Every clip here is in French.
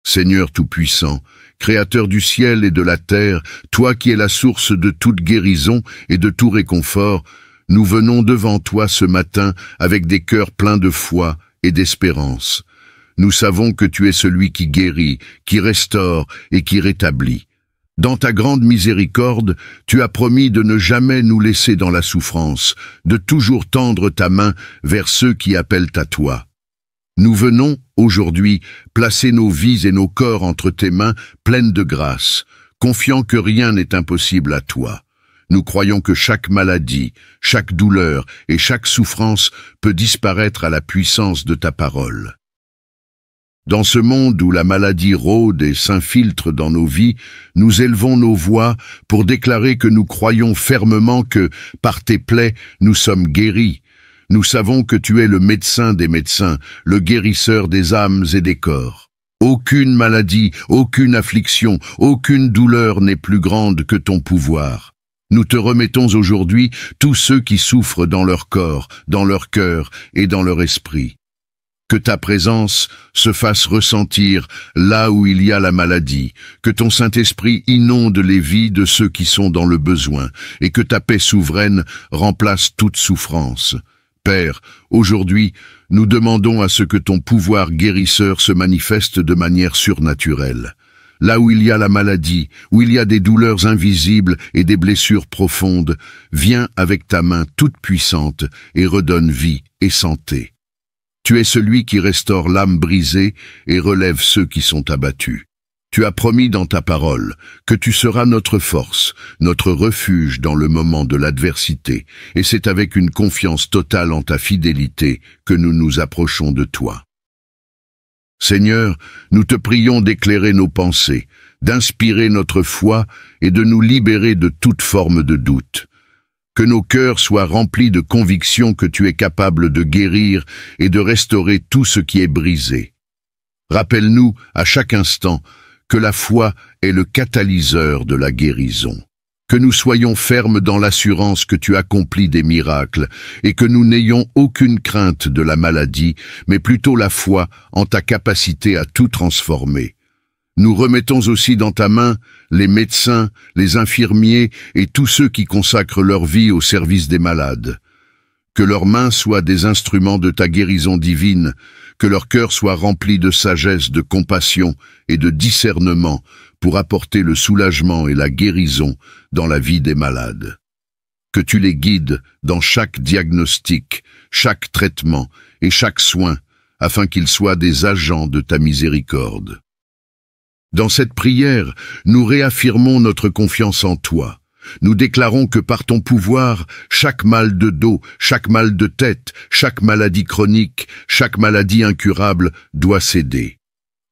Seigneur Tout-Puissant, Créateur du ciel et de la terre, toi qui es la source de toute guérison et de tout réconfort, nous venons devant toi ce matin avec des cœurs pleins de foi et d'espérance. Nous savons que tu es celui qui guérit, qui restaure et qui rétablit. Dans ta grande miséricorde, tu as promis de ne jamais nous laisser dans la souffrance, de toujours tendre ta main vers ceux qui appellent à toi. Nous venons, aujourd'hui, placer nos vies et nos corps entre tes mains pleines de grâce, confiant que rien n'est impossible à toi. Nous croyons que chaque maladie, chaque douleur et chaque souffrance peut disparaître à la puissance de ta parole. Dans ce monde où la maladie rôde et s'infiltre dans nos vies, nous élevons nos voix pour déclarer que nous croyons fermement que, par tes plaies, nous sommes guéris. Nous savons que tu es le médecin des médecins, le guérisseur des âmes et des corps. Aucune maladie, aucune affliction, aucune douleur n'est plus grande que ton pouvoir. Nous te remettons aujourd'hui tous ceux qui souffrent dans leur corps, dans leur cœur et dans leur esprit. Que ta présence se fasse ressentir là où il y a la maladie, que ton Saint-Esprit inonde les vies de ceux qui sont dans le besoin, et que ta paix souveraine remplace toute souffrance. Père, aujourd'hui, nous demandons à ce que ton pouvoir guérisseur se manifeste de manière surnaturelle. Là où il y a la maladie, où il y a des douleurs invisibles et des blessures profondes, viens avec ta main toute puissante et redonne vie et santé. Tu es celui qui restaure l'âme brisée et relève ceux qui sont abattus. Tu as promis dans ta parole que tu seras notre force, notre refuge dans le moment de l'adversité, et c'est avec une confiance totale en ta fidélité que nous nous approchons de toi. Seigneur, nous te prions d'éclairer nos pensées, d'inspirer notre foi et de nous libérer de toute forme de doute. Que nos cœurs soient remplis de conviction que tu es capable de guérir et de restaurer tout ce qui est brisé. Rappelle-nous à chaque instant que la foi est le catalyseur de la guérison. Que nous soyons fermes dans l'assurance que tu accomplis des miracles et que nous n'ayons aucune crainte de la maladie, mais plutôt la foi en ta capacité à tout transformer. Nous remettons aussi dans ta main les médecins, les infirmiers et tous ceux qui consacrent leur vie au service des malades. Que leurs mains soient des instruments de ta guérison divine, que leur cœur soit rempli de sagesse, de compassion et de discernement pour apporter le soulagement et la guérison dans la vie des malades. Que tu les guides dans chaque diagnostic, chaque traitement et chaque soin, afin qu'ils soient des agents de ta miséricorde. Dans cette prière, nous réaffirmons notre confiance en toi. Nous déclarons que par ton pouvoir, chaque mal de dos, chaque mal de tête, chaque maladie chronique, chaque maladie incurable doit céder.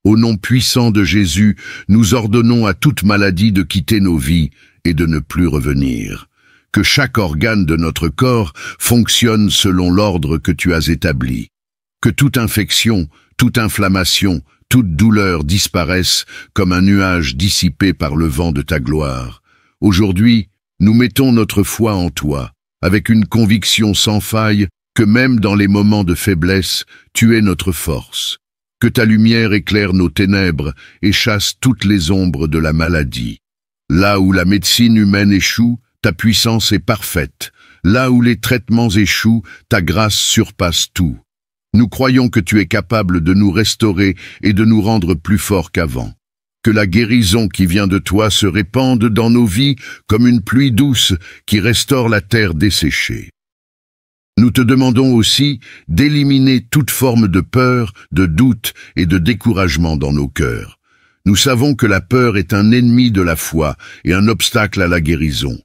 Au nom puissant de Jésus, nous ordonnons à toute maladie de quitter nos vies et de ne plus revenir. Que chaque organe de notre corps fonctionne selon l'ordre que tu as établi. Que toute infection, toute inflammation, toute douleur disparaisse comme un nuage dissipé par le vent de ta gloire. Aujourd'hui, nous mettons notre foi en toi, avec une conviction sans faille que même dans les moments de faiblesse, tu es notre force. Que ta lumière éclaire nos ténèbres et chasse toutes les ombres de la maladie. Là où la médecine humaine échoue, ta puissance est parfaite. Là où les traitements échouent, ta grâce surpasse tout. Nous croyons que tu es capable de nous restaurer et de nous rendre plus forts qu'avant. Que la guérison qui vient de toi se répande dans nos vies comme une pluie douce qui restaure la terre desséchée. Nous te demandons aussi d'éliminer toute forme de peur, de doute et de découragement dans nos cœurs. Nous savons que la peur est un ennemi de la foi et un obstacle à la guérison.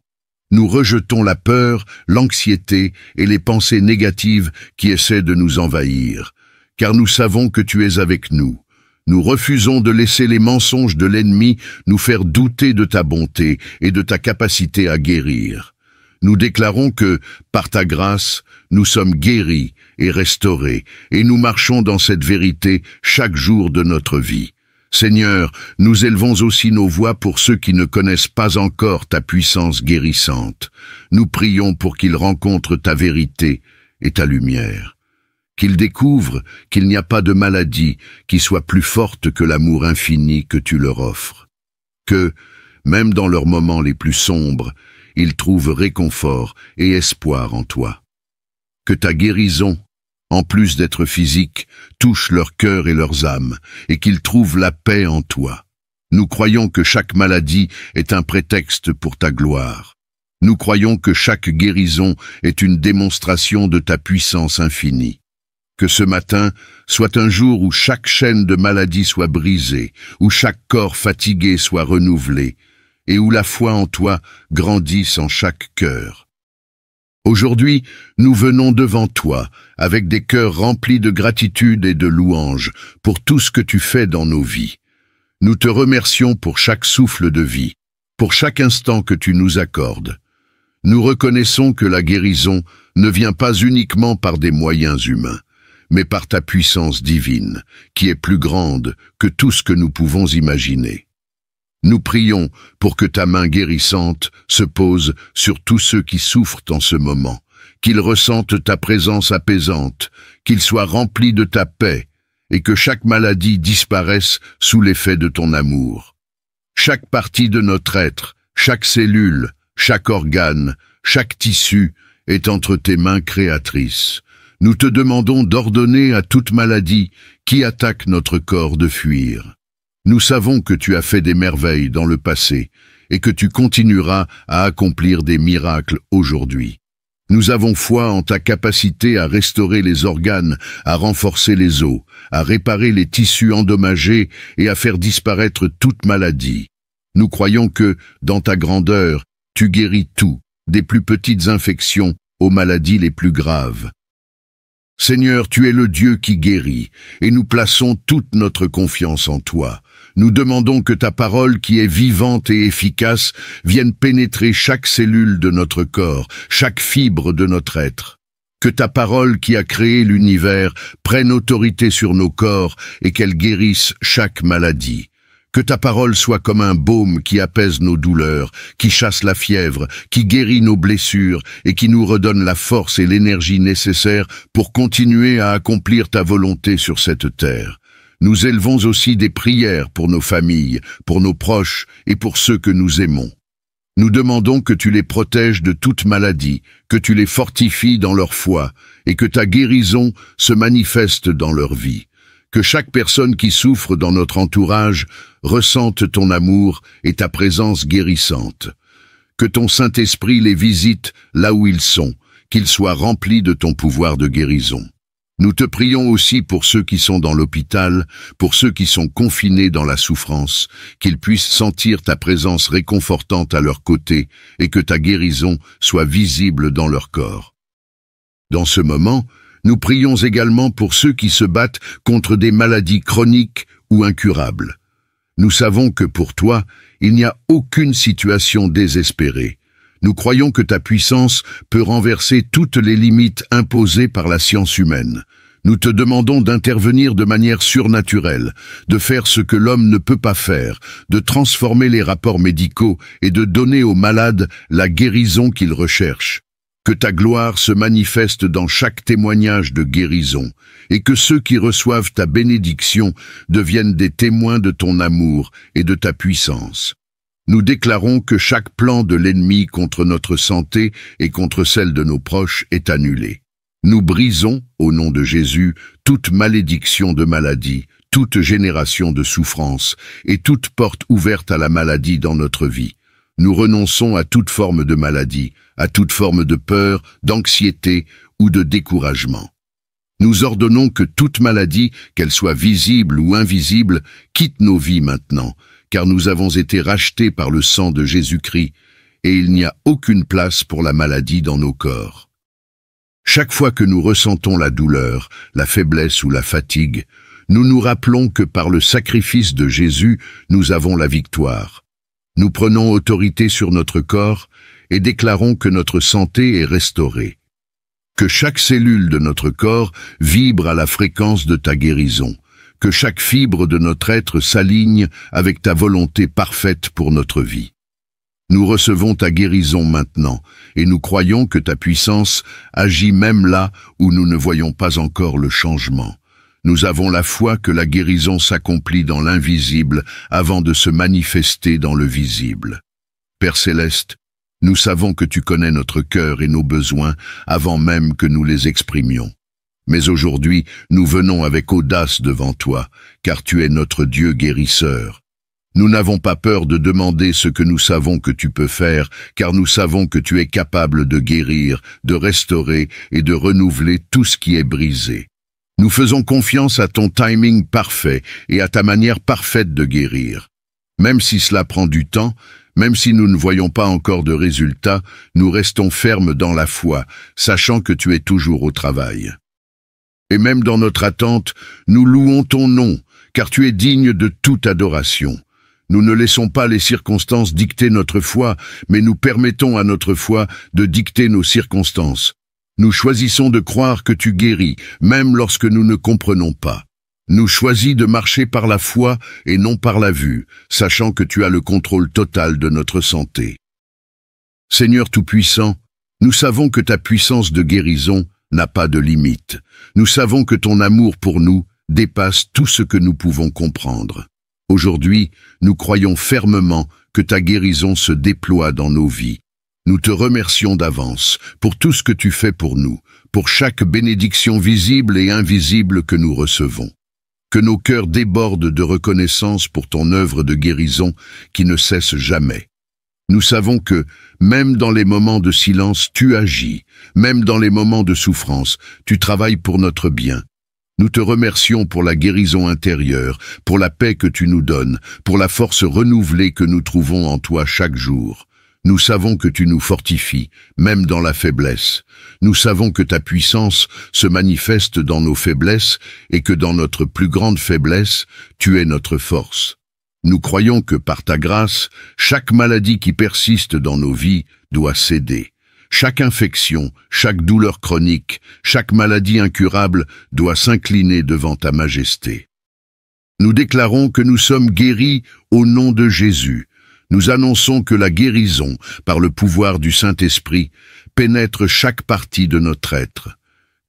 Nous rejetons la peur, l'anxiété et les pensées négatives qui essaient de nous envahir, car nous savons que tu es avec nous. Nous refusons de laisser les mensonges de l'ennemi nous faire douter de ta bonté et de ta capacité à guérir. Nous déclarons que, par ta grâce, nous sommes guéris et restaurés, et nous marchons dans cette vérité chaque jour de notre vie. Seigneur, nous élevons aussi nos voix pour ceux qui ne connaissent pas encore ta puissance guérissante. Nous prions pour qu'ils rencontrent ta vérité et ta lumière. qu'ils découvrent qu'il n'y a pas de maladie qui soit plus forte que l'amour infini que tu leur offres. Que, même dans leurs moments les plus sombres, ils trouvent réconfort et espoir en toi. Que ta guérison, en plus d'être physique, touche leur cœur et leurs âmes, et qu'ils trouvent la paix en toi. Nous croyons que chaque maladie est un prétexte pour ta gloire. Nous croyons que chaque guérison est une démonstration de ta puissance infinie. Que ce matin soit un jour où chaque chaîne de maladie soit brisée, où chaque corps fatigué soit renouvelé, et où la foi en toi grandisse en chaque cœur. Aujourd'hui, nous venons devant toi, avec des cœurs remplis de gratitude et de louange pour tout ce que tu fais dans nos vies. Nous te remercions pour chaque souffle de vie, pour chaque instant que tu nous accordes. Nous reconnaissons que la guérison ne vient pas uniquement par des moyens humains, mais par ta puissance divine, qui est plus grande que tout ce que nous pouvons imaginer. Nous prions pour que ta main guérissante se pose sur tous ceux qui souffrent en ce moment, qu'ils ressentent ta présence apaisante, qu'ils soient remplis de ta paix, et que chaque maladie disparaisse sous l'effet de ton amour. Chaque partie de notre être, chaque cellule, chaque organe, chaque tissu est entre tes mains créatrices. Nous te demandons d'ordonner à toute maladie qui attaque notre corps de fuir. Nous savons que tu as fait des merveilles dans le passé et que tu continueras à accomplir des miracles aujourd'hui. Nous avons foi en ta capacité à restaurer les organes, à renforcer les os, à réparer les tissus endommagés et à faire disparaître toute maladie. Nous croyons que, dans ta grandeur, tu guéris tout, des plus petites infections aux maladies les plus graves. Seigneur, tu es le Dieu qui guérit, et nous plaçons toute notre confiance en toi. Nous demandons que ta parole, qui est vivante et efficace, vienne pénétrer chaque cellule de notre corps, chaque fibre de notre être. Que ta parole, qui a créé l'univers, prenne autorité sur nos corps et qu'elle guérisse chaque maladie. Que ta parole soit comme un baume qui apaise nos douleurs, qui chasse la fièvre, qui guérit nos blessures et qui nous redonne la force et l'énergie nécessaires pour continuer à accomplir ta volonté sur cette terre. Nous élevons aussi des prières pour nos familles, pour nos proches et pour ceux que nous aimons. Nous demandons que tu les protèges de toute maladie, que tu les fortifies dans leur foi et que ta guérison se manifeste dans leur vie. Que chaque personne qui souffre dans notre entourage ressente ton amour et ta présence guérissante. Que ton Saint-Esprit les visite là où ils sont, qu'ils soient remplis de ton pouvoir de guérison. Nous te prions aussi pour ceux qui sont dans l'hôpital, pour ceux qui sont confinés dans la souffrance, qu'ils puissent sentir ta présence réconfortante à leur côté et que ta guérison soit visible dans leur corps. Dans ce moment, nous prions également pour ceux qui se battent contre des maladies chroniques ou incurables. Nous savons que pour toi, il n'y a aucune situation désespérée. Nous croyons que ta puissance peut renverser toutes les limites imposées par la science humaine. Nous te demandons d'intervenir de manière surnaturelle, de faire ce que l'homme ne peut pas faire, de transformer les rapports médicaux et de donner aux malades la guérison qu'ils recherchent. Que ta gloire se manifeste dans chaque témoignage de guérison, et que ceux qui reçoivent ta bénédiction deviennent des témoins de ton amour et de ta puissance. Nous déclarons que chaque plan de l'ennemi contre notre santé et contre celle de nos proches est annulé. Nous brisons, au nom de Jésus, toute malédiction de maladie, toute génération de souffrance et toute porte ouverte à la maladie dans notre vie. Nous renonçons à toute forme de maladie, à toute forme de peur, d'anxiété ou de découragement. Nous ordonnons que toute maladie, qu'elle soit visible ou invisible, quitte nos vies maintenant, car nous avons été rachetés par le sang de Jésus-Christ, et il n'y a aucune place pour la maladie dans nos corps. Chaque fois que nous ressentons la douleur, la faiblesse ou la fatigue, nous nous rappelons que par le sacrifice de Jésus, nous avons la victoire. Nous prenons autorité sur notre corps et déclarons que notre santé est restaurée. Que chaque cellule de notre corps vibre à la fréquence de ta guérison. Que chaque fibre de notre être s'aligne avec ta volonté parfaite pour notre vie. Nous recevons ta guérison maintenant, et nous croyons que ta puissance agit même là où nous ne voyons pas encore le changement. Nous avons la foi que la guérison s'accomplit dans l'invisible avant de se manifester dans le visible. Père Céleste, nous savons que tu connais notre cœur et nos besoins avant même que nous les exprimions. Mais aujourd'hui, nous venons avec audace devant toi, car tu es notre Dieu guérisseur. Nous n'avons pas peur de demander ce que nous savons que tu peux faire, car nous savons que tu es capable de guérir, de restaurer et de renouveler tout ce qui est brisé. Nous faisons confiance à ton timing parfait et à ta manière parfaite de guérir. Même si cela prend du temps, même si nous ne voyons pas encore de résultats, nous restons fermes dans la foi, sachant que tu es toujours au travail. Et même dans notre attente, nous louons ton nom, car tu es digne de toute adoration. Nous ne laissons pas les circonstances dicter notre foi, mais nous permettons à notre foi de dicter nos circonstances. Nous choisissons de croire que tu guéris, même lorsque nous ne comprenons pas. Nous choisissons de marcher par la foi et non par la vue, sachant que tu as le contrôle total de notre santé. Seigneur Tout-Puissant, nous savons que ta puissance de guérison n'a pas de limite. Nous savons que ton amour pour nous dépasse tout ce que nous pouvons comprendre. Aujourd'hui, nous croyons fermement que ta guérison se déploie dans nos vies. Nous te remercions d'avance pour tout ce que tu fais pour nous, pour chaque bénédiction visible et invisible que nous recevons. Que nos cœurs débordent de reconnaissance pour ton œuvre de guérison qui ne cesse jamais. Nous savons que, même dans les moments de silence, tu agis, même dans les moments de souffrance, tu travailles pour notre bien. Nous te remercions pour la guérison intérieure, pour la paix que tu nous donnes, pour la force renouvelée que nous trouvons en toi chaque jour. Nous savons que tu nous fortifies, même dans la faiblesse. Nous savons que ta puissance se manifeste dans nos faiblesses et que dans notre plus grande faiblesse, tu es notre force. Nous croyons que par ta grâce, chaque maladie qui persiste dans nos vies doit céder. Chaque infection, chaque douleur chronique, chaque maladie incurable doit s'incliner devant ta majesté. Nous déclarons que nous sommes guéris au nom de Jésus. Nous annonçons que la guérison, par le pouvoir du Saint-Esprit, pénètre chaque partie de notre être.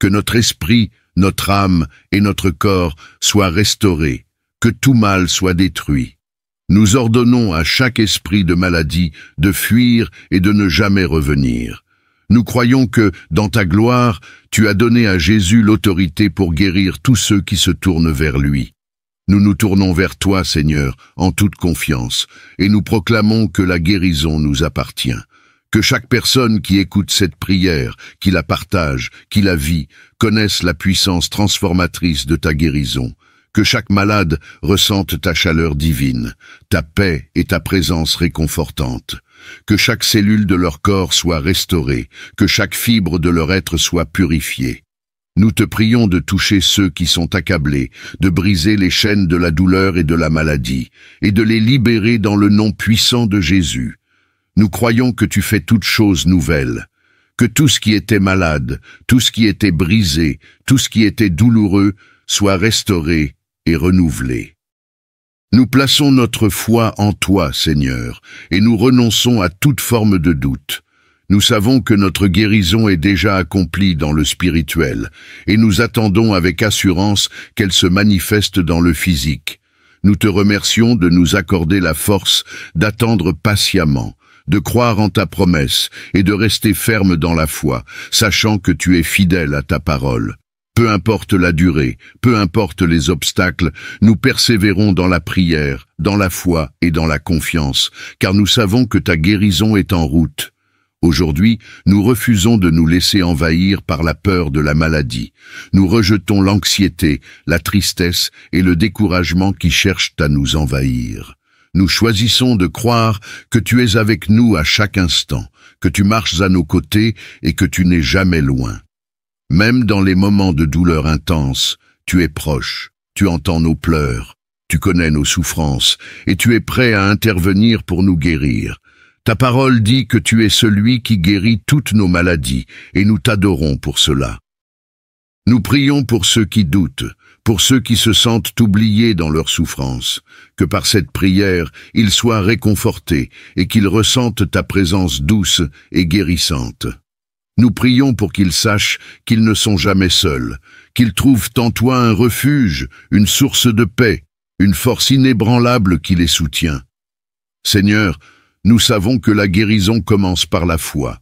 Que notre esprit, notre âme et notre corps soient restaurés, que tout mal soit détruit. Nous ordonnons à chaque esprit de maladie de fuir et de ne jamais revenir. Nous croyons que, dans ta gloire, tu as donné à Jésus l'autorité pour guérir tous ceux qui se tournent vers lui. Nous nous tournons vers toi, Seigneur, en toute confiance, et nous proclamons que la guérison nous appartient. Que chaque personne qui écoute cette prière, qui la partage, qui la vit, connaisse la puissance transformatrice de ta guérison. Que chaque malade ressente ta chaleur divine, ta paix et ta présence réconfortante. Que chaque cellule de leur corps soit restaurée, que chaque fibre de leur être soit purifiée. Nous te prions de toucher ceux qui sont accablés, de briser les chaînes de la douleur et de la maladie, et de les libérer dans le nom puissant de Jésus. Nous croyons que tu fais toutes choses nouvelles, que tout ce qui était malade, tout ce qui était brisé, tout ce qui était douloureux, soit restauré et renouvelé. Nous plaçons notre foi en toi, Seigneur, et nous renonçons à toute forme de doute. Nous savons que notre guérison est déjà accomplie dans le spirituel, et nous attendons avec assurance qu'elle se manifeste dans le physique. Nous te remercions de nous accorder la force d'attendre patiemment, de croire en ta promesse et de rester ferme dans la foi, sachant que tu es fidèle à ta parole. Peu importe la durée, peu importe les obstacles, nous persévérons dans la prière, dans la foi et dans la confiance, car nous savons que ta guérison est en route. Aujourd'hui, nous refusons de nous laisser envahir par la peur de la maladie. Nous rejetons l'anxiété, la tristesse et le découragement qui cherchent à nous envahir. Nous choisissons de croire que tu es avec nous à chaque instant, que tu marches à nos côtés et que tu n'es jamais loin. Même dans les moments de douleur intense, tu es proche, tu entends nos pleurs, tu connais nos souffrances et tu es prêt à intervenir pour nous guérir. Ta parole dit que tu es celui qui guérit toutes nos maladies, et nous t'adorons pour cela. Nous prions pour ceux qui doutent, pour ceux qui se sentent oubliés dans leur souffrance, que par cette prière, ils soient réconfortés et qu'ils ressentent ta présence douce et guérissante. Nous prions pour qu'ils sachent qu'ils ne sont jamais seuls, qu'ils trouvent en toi un refuge, une source de paix, une force inébranlable qui les soutient. Seigneur, nous savons que la guérison commence par la foi.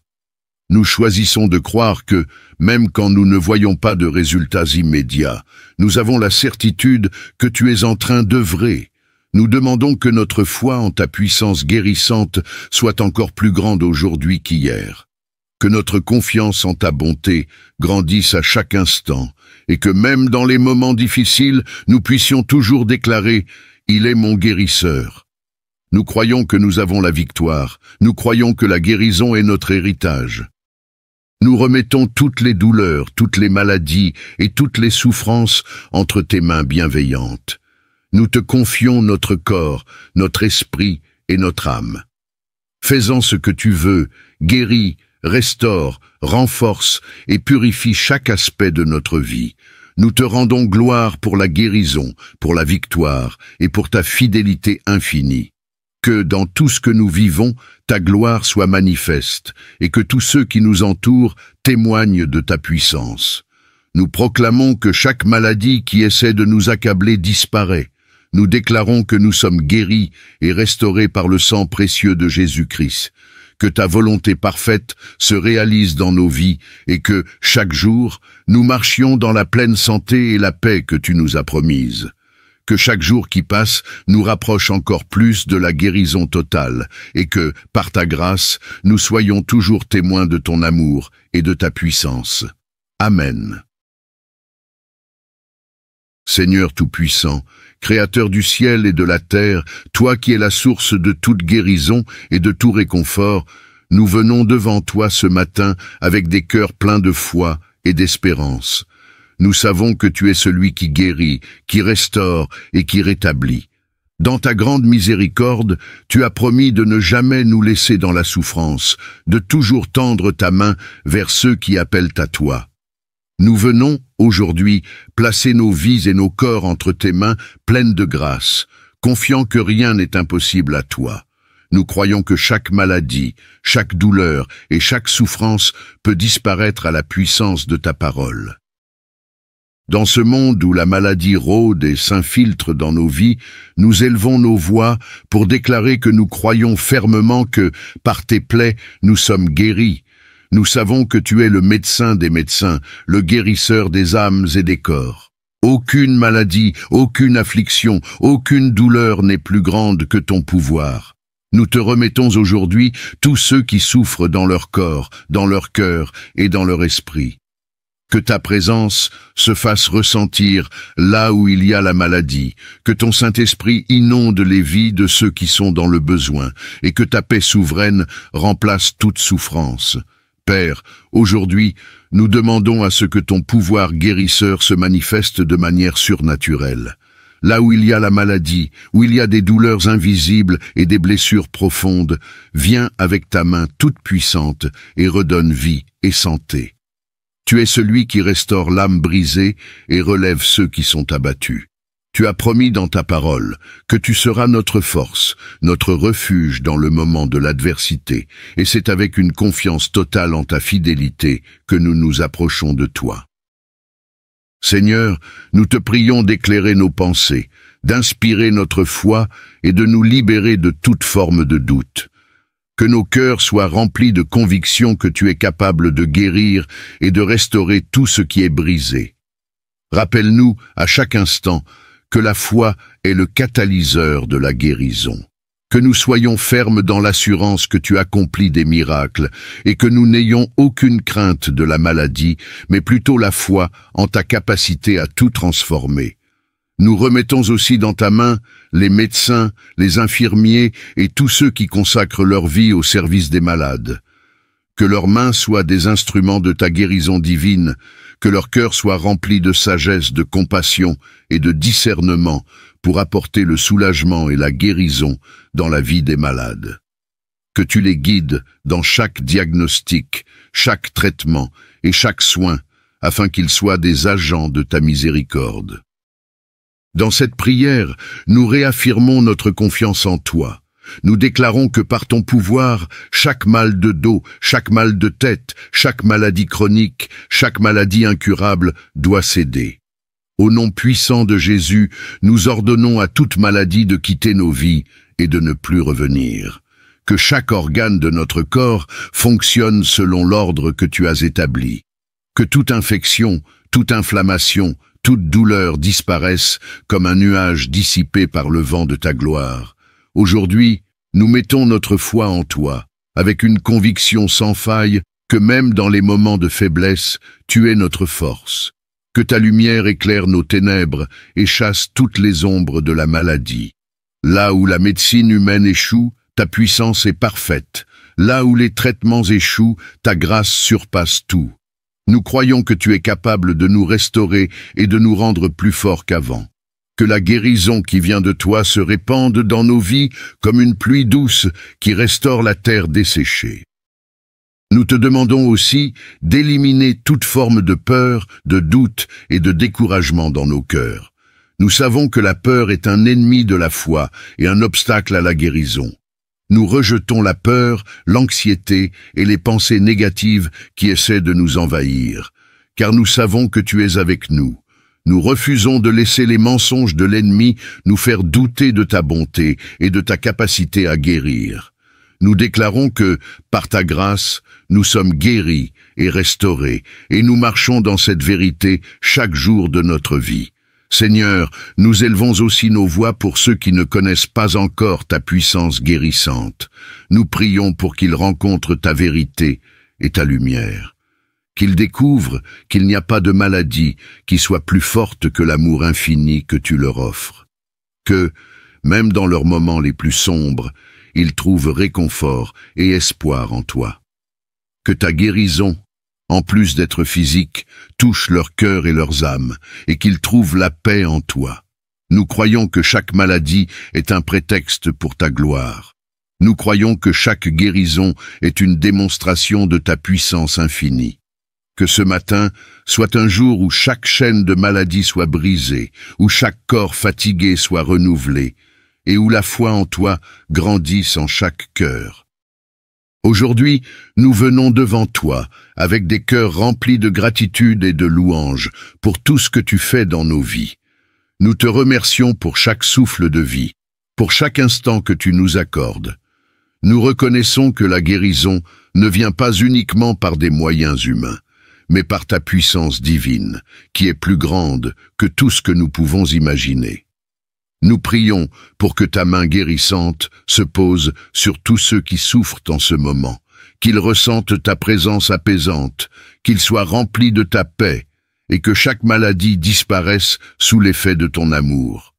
Nous choisissons de croire que, même quand nous ne voyons pas de résultats immédiats, nous avons la certitude que tu es en train d'œuvrer. Nous demandons que notre foi en ta puissance guérissante soit encore plus grande aujourd'hui qu'hier. Que notre confiance en ta bonté grandisse à chaque instant, et que même dans les moments difficiles, nous puissions toujours déclarer « Il est mon guérisseur ». Nous croyons que nous avons la victoire, nous croyons que la guérison est notre héritage. Nous remettons toutes les douleurs, toutes les maladies et toutes les souffrances entre tes mains bienveillantes. Nous te confions notre corps, notre esprit et notre âme. Fais-en ce que tu veux, guéris, restaure, renforce et purifie chaque aspect de notre vie. Nous te rendons gloire pour la guérison, pour la victoire et pour ta fidélité infinie. Que dans tout ce que nous vivons, ta gloire soit manifeste, et que tous ceux qui nous entourent témoignent de ta puissance. Nous proclamons que chaque maladie qui essaie de nous accabler disparaît. Nous déclarons que nous sommes guéris et restaurés par le sang précieux de Jésus-Christ. Que ta volonté parfaite se réalise dans nos vies, et que, chaque jour, nous marchions dans la pleine santé et la paix que tu nous as promises. Que chaque jour qui passe nous rapproche encore plus de la guérison totale, et que, par ta grâce, nous soyons toujours témoins de ton amour et de ta puissance. Amen. Seigneur Tout-Puissant, Créateur du ciel et de la terre, toi qui es la source de toute guérison et de tout réconfort, nous venons devant toi ce matin avec des cœurs pleins de foi et d'espérance. Nous savons que tu es celui qui guérit, qui restaure et qui rétablit. Dans ta grande miséricorde, tu as promis de ne jamais nous laisser dans la souffrance, de toujours tendre ta main vers ceux qui appellent à toi. Nous venons, aujourd'hui, placer nos vies et nos corps entre tes mains pleines de grâce, confiant que rien n'est impossible à toi. Nous croyons que chaque maladie, chaque douleur et chaque souffrance peut disparaître à la puissance de ta parole. Dans ce monde où la maladie rôde et s'infiltre dans nos vies, nous élevons nos voix pour déclarer que nous croyons fermement que, par tes plaies, nous sommes guéris. Nous savons que tu es le médecin des médecins, le guérisseur des âmes et des corps. Aucune maladie, aucune affliction, aucune douleur n'est plus grande que ton pouvoir. Nous te remettons aujourd'hui tous ceux qui souffrent dans leur corps, dans leur cœur et dans leur esprit. Que ta présence se fasse ressentir là où il y a la maladie, que ton Saint-Esprit inonde les vies de ceux qui sont dans le besoin, et que ta paix souveraine remplace toute souffrance. Père, aujourd'hui, nous demandons à ce que ton pouvoir guérisseur se manifeste de manière surnaturelle. Là où il y a la maladie, où il y a des douleurs invisibles et des blessures profondes, viens avec ta main toute puissante et redonne vie et santé. Tu es celui qui restaure l'âme brisée et relève ceux qui sont abattus. Tu as promis dans ta parole que tu seras notre force, notre refuge dans le moment de l'adversité, et c'est avec une confiance totale en ta fidélité que nous nous approchons de toi. Seigneur, nous te prions d'éclairer nos pensées, d'inspirer notre foi et de nous libérer de toute forme de doute. Que nos cœurs soient remplis de conviction que tu es capable de guérir et de restaurer tout ce qui est brisé. Rappelle-nous à chaque instant que la foi est le catalyseur de la guérison. Que nous soyons fermes dans l'assurance que tu accomplis des miracles et que nous n'ayons aucune crainte de la maladie, mais plutôt la foi en ta capacité à tout transformer. Nous remettons aussi dans ta main les médecins, les infirmiers et tous ceux qui consacrent leur vie au service des malades. Que leurs mains soient des instruments de ta guérison divine, que leur cœur soit rempli de sagesse, de compassion et de discernement pour apporter le soulagement et la guérison dans la vie des malades. Que tu les guides dans chaque diagnostic, chaque traitement et chaque soin, afin qu'ils soient des agents de ta miséricorde. Dans cette prière, nous réaffirmons notre confiance en toi. Nous déclarons que par ton pouvoir, chaque mal de dos, chaque mal de tête, chaque maladie chronique, chaque maladie incurable doit céder. Au nom puissant de Jésus, nous ordonnons à toute maladie de quitter nos vies et de ne plus revenir. Que chaque organe de notre corps fonctionne selon l'ordre que tu as établi. Que toute infection, toute inflammation, toute douleur disparaisse comme un nuage dissipé par le vent de ta gloire. Aujourd'hui, nous mettons notre foi en toi, avec une conviction sans faille que même dans les moments de faiblesse, tu es notre force. Que ta lumière éclaire nos ténèbres et chasse toutes les ombres de la maladie. Là où la médecine humaine échoue, ta puissance est parfaite. Là où les traitements échouent, ta grâce surpasse tout. Nous croyons que tu es capable de nous restaurer et de nous rendre plus forts qu'avant. Que la guérison qui vient de toi se répande dans nos vies comme une pluie douce qui restaure la terre desséchée. Nous te demandons aussi d'éliminer toute forme de peur, de doute et de découragement dans nos cœurs. Nous savons que la peur est un ennemi de la foi et un obstacle à la guérison. Nous rejetons la peur, l'anxiété et les pensées négatives qui essaient de nous envahir, car nous savons que tu es avec nous. Nous refusons de laisser les mensonges de l'ennemi nous faire douter de ta bonté et de ta capacité à guérir. Nous déclarons que, par ta grâce, nous sommes guéris et restaurés, et nous marchons dans cette vérité chaque jour de notre vie. Seigneur, nous élevons aussi nos voix pour ceux qui ne connaissent pas encore ta puissance guérissante. Nous prions pour qu'ils rencontrent ta vérité et ta lumière. Qu'ils découvrent qu'il n'y a pas de maladie qui soit plus forte que l'amour infini que tu leur offres. Que, même dans leurs moments les plus sombres, ils trouvent réconfort et espoir en toi. Que ta guérison, en plus d'être physique, touche leur cœur et leurs âmes, et qu'ils trouvent la paix en toi. Nous croyons que chaque maladie est un prétexte pour ta gloire. Nous croyons que chaque guérison est une démonstration de ta puissance infinie. Que ce matin soit un jour où chaque chaîne de maladie soit brisée, où chaque corps fatigué soit renouvelé, et où la foi en toi grandisse en chaque cœur. Aujourd'hui, nous venons devant toi, avec des cœurs remplis de gratitude et de louange pour tout ce que tu fais dans nos vies. Nous te remercions pour chaque souffle de vie, pour chaque instant que tu nous accordes. Nous reconnaissons que la guérison ne vient pas uniquement par des moyens humains, mais par ta puissance divine, qui est plus grande que tout ce que nous pouvons imaginer. Nous prions pour que ta main guérissante se pose sur tous ceux qui souffrent en ce moment, qu'ils ressentent ta présence apaisante, qu'ils soient remplis de ta paix, et que chaque maladie disparaisse sous l'effet de ton amour.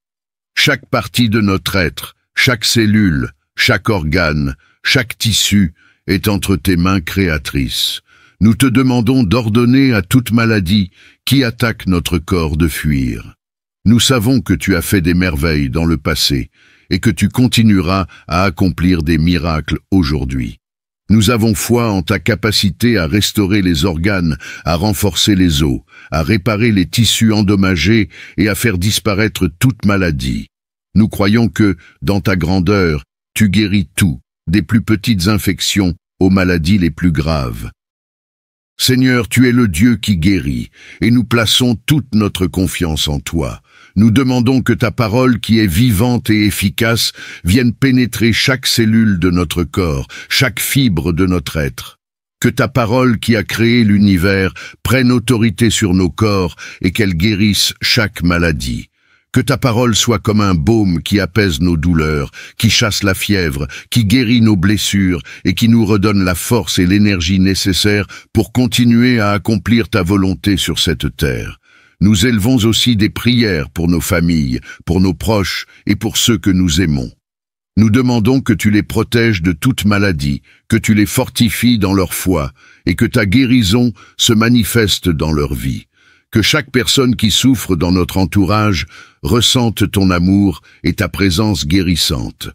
Chaque partie de notre être, chaque cellule, chaque organe, chaque tissu est entre tes mains créatrices. Nous te demandons d'ordonner à toute maladie qui attaque notre corps de fuir. Nous savons que tu as fait des merveilles dans le passé et que tu continueras à accomplir des miracles aujourd'hui. Nous avons foi en ta capacité à restaurer les organes, à renforcer les os, à réparer les tissus endommagés et à faire disparaître toute maladie. Nous croyons que, dans ta grandeur, tu guéris tout, des plus petites infections aux maladies les plus graves. Seigneur, tu es le Dieu qui guérit, et nous plaçons toute notre confiance en toi. Nous demandons que ta parole, qui est vivante et efficace, vienne pénétrer chaque cellule de notre corps, chaque fibre de notre être. Que ta parole, qui a créé l'univers, prenne autorité sur nos corps et qu'elle guérisse chaque maladie. Que ta parole soit comme un baume qui apaise nos douleurs, qui chasse la fièvre, qui guérit nos blessures et qui nous redonne la force et l'énergie nécessaires pour continuer à accomplir ta volonté sur cette terre. Nous élevons aussi des prières pour nos familles, pour nos proches et pour ceux que nous aimons. Nous demandons que tu les protèges de toute maladie, que tu les fortifies dans leur foi et que ta guérison se manifeste dans leur vie. Que chaque personne qui souffre dans notre entourage ressente ton amour et ta présence guérissante.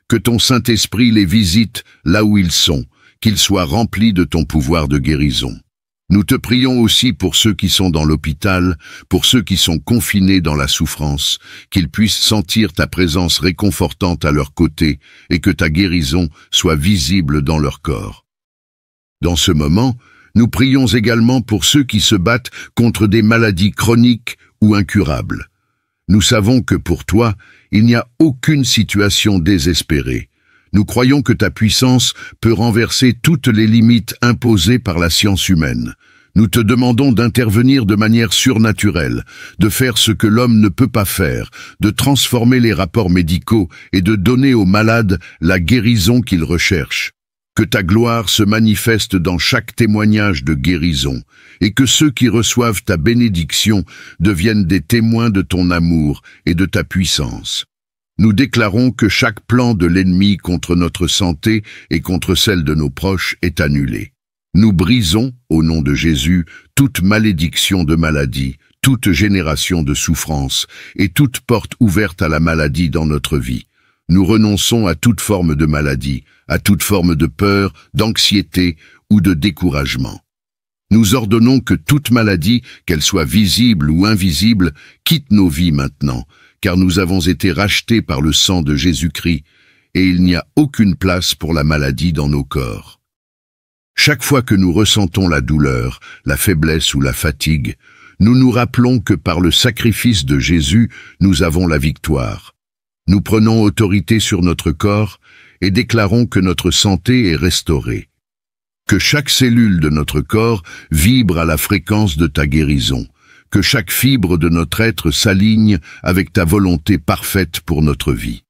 Que ton Saint-Esprit les visite là où ils sont, qu'ils soient remplis de ton pouvoir de guérison. Nous te prions aussi pour ceux qui sont dans l'hôpital, pour ceux qui sont confinés dans la souffrance, qu'ils puissent sentir ta présence réconfortante à leur côté et que ta guérison soit visible dans leur corps. Dans ce moment, nous prions également pour ceux qui se battent contre des maladies chroniques ou incurables. Nous savons que pour toi, il n'y a aucune situation désespérée. Nous croyons que ta puissance peut renverser toutes les limites imposées par la science humaine. Nous te demandons d'intervenir de manière surnaturelle, de faire ce que l'homme ne peut pas faire, de transformer les rapports médicaux et de donner aux malades la guérison qu'ils recherchent. Que ta gloire se manifeste dans chaque témoignage de guérison, et que ceux qui reçoivent ta bénédiction deviennent des témoins de ton amour et de ta puissance. Nous déclarons que chaque plan de l'ennemi contre notre santé et contre celle de nos proches est annulé. Nous brisons, au nom de Jésus, toute malédiction de maladie, toute génération de souffrance et toute porte ouverte à la maladie dans notre vie. Nous renonçons à toute forme de maladie, à toute forme de peur, d'anxiété ou de découragement. Nous ordonnons que toute maladie, qu'elle soit visible ou invisible, quitte nos vies maintenant, car nous avons été rachetés par le sang de Jésus-Christ, et il n'y a aucune place pour la maladie dans nos corps. Chaque fois que nous ressentons la douleur, la faiblesse ou la fatigue, nous nous rappelons que par le sacrifice de Jésus, nous avons la victoire. Nous prenons autorité sur notre corps et déclarons que notre santé est restaurée. Que chaque cellule de notre corps vibre à la fréquence de ta guérison. Que chaque fibre de notre être s'aligne avec ta volonté parfaite pour notre vie.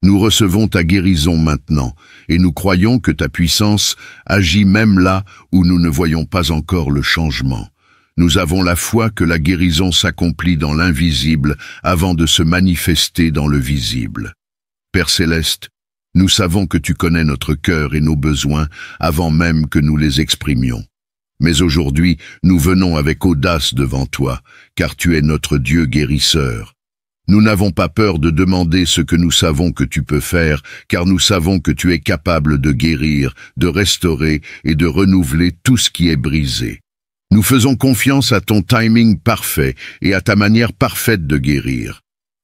Nous recevons ta guérison maintenant, et nous croyons que ta puissance agit même là où nous ne voyons pas encore le changement. Nous avons la foi que la guérison s'accomplit dans l'invisible avant de se manifester dans le visible. Père Céleste, nous savons que tu connais notre cœur et nos besoins avant même que nous les exprimions. Mais aujourd'hui, nous venons avec audace devant toi, car tu es notre Dieu guérisseur. Nous n'avons pas peur de demander ce que nous savons que tu peux faire, car nous savons que tu es capable de guérir, de restaurer et de renouveler tout ce qui est brisé. Nous faisons confiance à ton timing parfait et à ta manière parfaite de guérir.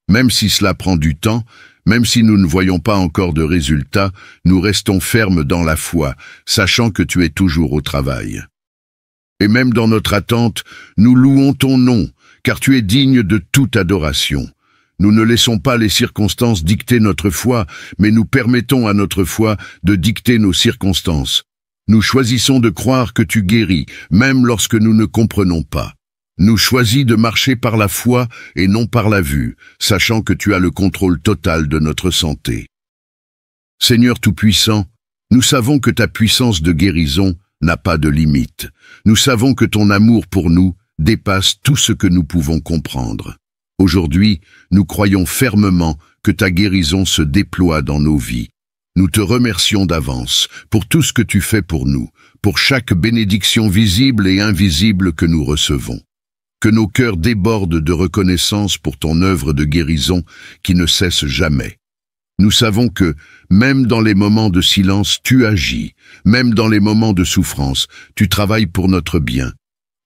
Même si cela prend du temps, même si nous ne voyons pas encore de résultats, nous restons fermes dans la foi, sachant que tu es toujours au travail. Et même dans notre attente, nous louons ton nom, car tu es digne de toute adoration. Nous ne laissons pas les circonstances dicter notre foi, mais nous permettons à notre foi de dicter nos circonstances. Nous choisissons de croire que tu guéris, même lorsque nous ne comprenons pas. Nous choisissons de marcher par la foi et non par la vue, sachant que tu as le contrôle total de notre santé. Seigneur Tout-Puissant, nous savons que ta puissance de guérison n'a pas de limite. Nous savons que ton amour pour nous dépasse tout ce que nous pouvons comprendre. Aujourd'hui, nous croyons fermement que ta guérison se déploie dans nos vies. Nous te remercions d'avance pour tout ce que tu fais pour nous, pour chaque bénédiction visible et invisible que nous recevons. Que nos cœurs débordent de reconnaissance pour ton œuvre de guérison qui ne cesse jamais. Nous savons que, même dans les moments de silence, tu agis, même dans les moments de souffrance, tu travailles pour notre bien.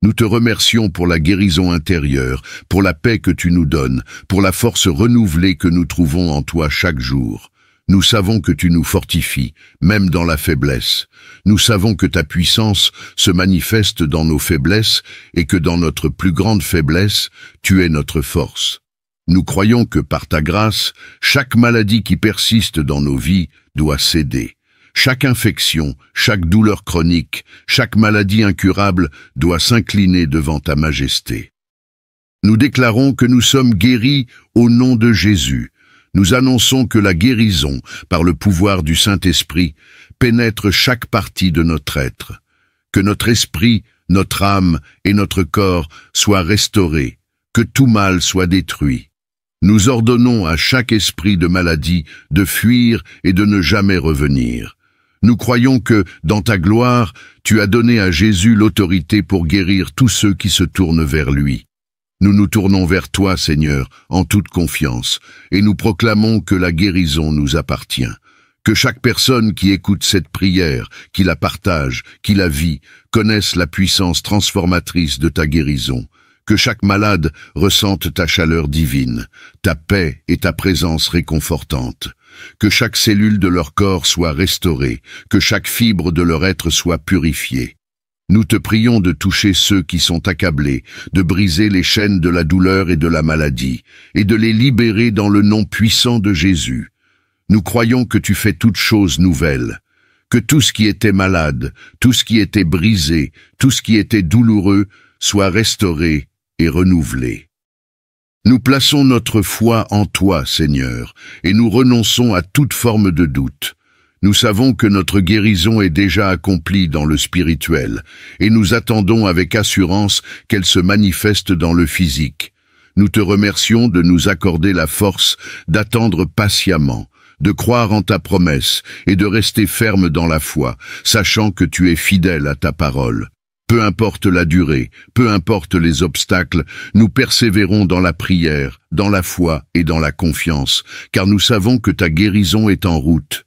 Nous te remercions pour la guérison intérieure, pour la paix que tu nous donnes, pour la force renouvelée que nous trouvons en toi chaque jour. Nous savons que tu nous fortifies, même dans la faiblesse. Nous savons que ta puissance se manifeste dans nos faiblesses et que dans notre plus grande faiblesse, tu es notre force. Nous croyons que par ta grâce, chaque maladie qui persiste dans nos vies doit céder. Chaque infection, chaque douleur chronique, chaque maladie incurable doit s'incliner devant ta majesté. Nous déclarons que nous sommes guéris au nom de Jésus. Nous annonçons que la guérison, par le pouvoir du Saint-Esprit, pénètre chaque partie de notre être. Que notre esprit, notre âme et notre corps soient restaurés, que tout mal soit détruit. Nous ordonnons à chaque esprit de maladie de fuir et de ne jamais revenir. Nous croyons que, dans ta gloire, tu as donné à Jésus l'autorité pour guérir tous ceux qui se tournent vers lui. Nous nous tournons vers toi, Seigneur, en toute confiance, et nous proclamons que la guérison nous appartient. Que chaque personne qui écoute cette prière, qui la partage, qui la vit, connaisse la puissance transformatrice de ta guérison. Que chaque malade ressente ta chaleur divine, ta paix et ta présence réconfortante. Que chaque cellule de leur corps soit restaurée, que chaque fibre de leur être soit purifiée. Nous te prions de toucher ceux qui sont accablés, de briser les chaînes de la douleur et de la maladie, et de les libérer dans le nom puissant de Jésus. Nous croyons que tu fais toutes choses nouvelles, que tout ce qui était malade, tout ce qui était brisé, tout ce qui était douloureux, soit restauré et renouvelé. Nous plaçons notre foi en toi, Seigneur, et nous renonçons à toute forme de doute. Nous savons que notre guérison est déjà accomplie dans le spirituel, et nous attendons avec assurance qu'elle se manifeste dans le physique. Nous te remercions de nous accorder la force d'attendre patiemment, de croire en ta promesse et de rester ferme dans la foi, sachant que tu es fidèle à ta parole. Peu importe la durée, peu importe les obstacles, nous persévérons dans la prière, dans la foi et dans la confiance, car nous savons que ta guérison est en route.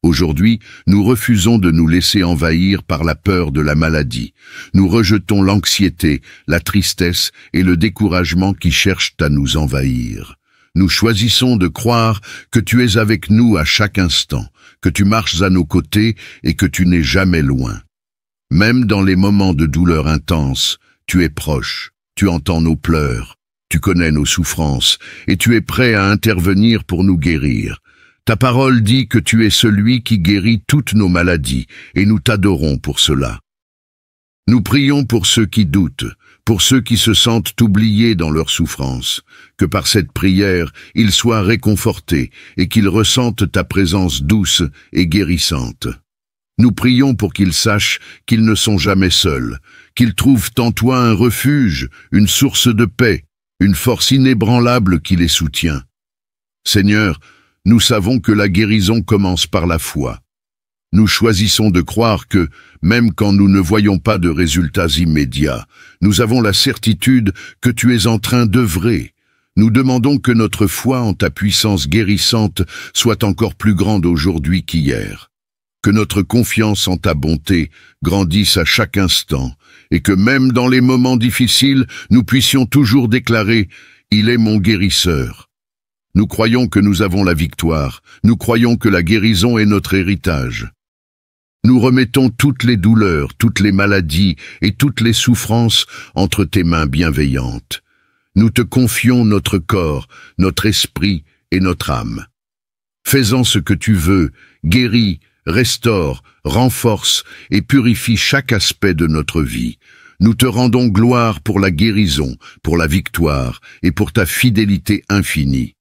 Aujourd'hui, nous refusons de nous laisser envahir par la peur de la maladie. Nous rejetons l'anxiété, la tristesse et le découragement qui cherchent à nous envahir. Nous choisissons de croire que tu es avec nous à chaque instant, que tu marches à nos côtés et que tu n'es jamais loin. Même dans les moments de douleur intense, tu es proche, tu entends nos pleurs, tu connais nos souffrances et tu es prêt à intervenir pour nous guérir. Ta parole dit que tu es celui qui guérit toutes nos maladies et nous t'adorons pour cela. Nous prions pour ceux qui doutent, pour ceux qui se sentent oubliés dans leur souffrance, que par cette prière, ils soient réconfortés et qu'ils ressentent ta présence douce et guérissante. Nous prions pour qu'ils sachent qu'ils ne sont jamais seuls, qu'ils trouvent en toi un refuge, une source de paix, une force inébranlable qui les soutient. Seigneur, nous savons que la guérison commence par la foi. Nous choisissons de croire que, même quand nous ne voyons pas de résultats immédiats, nous avons la certitude que tu es en train d'œuvrer. Nous demandons que notre foi en ta puissance guérissante soit encore plus grande aujourd'hui qu'hier. Que notre confiance en ta bonté grandisse à chaque instant, et que même dans les moments difficiles, nous puissions toujours déclarer « Il est mon guérisseur ». Nous croyons que nous avons la victoire, nous croyons que la guérison est notre héritage. Nous remettons toutes les douleurs, toutes les maladies et toutes les souffrances entre tes mains bienveillantes. Nous te confions notre corps, notre esprit et notre âme. Fais-en ce que tu veux, guéris, restaure, renforce et purifie chaque aspect de notre vie. Nous te rendons gloire pour la guérison, pour la victoire et pour ta fidélité infinie.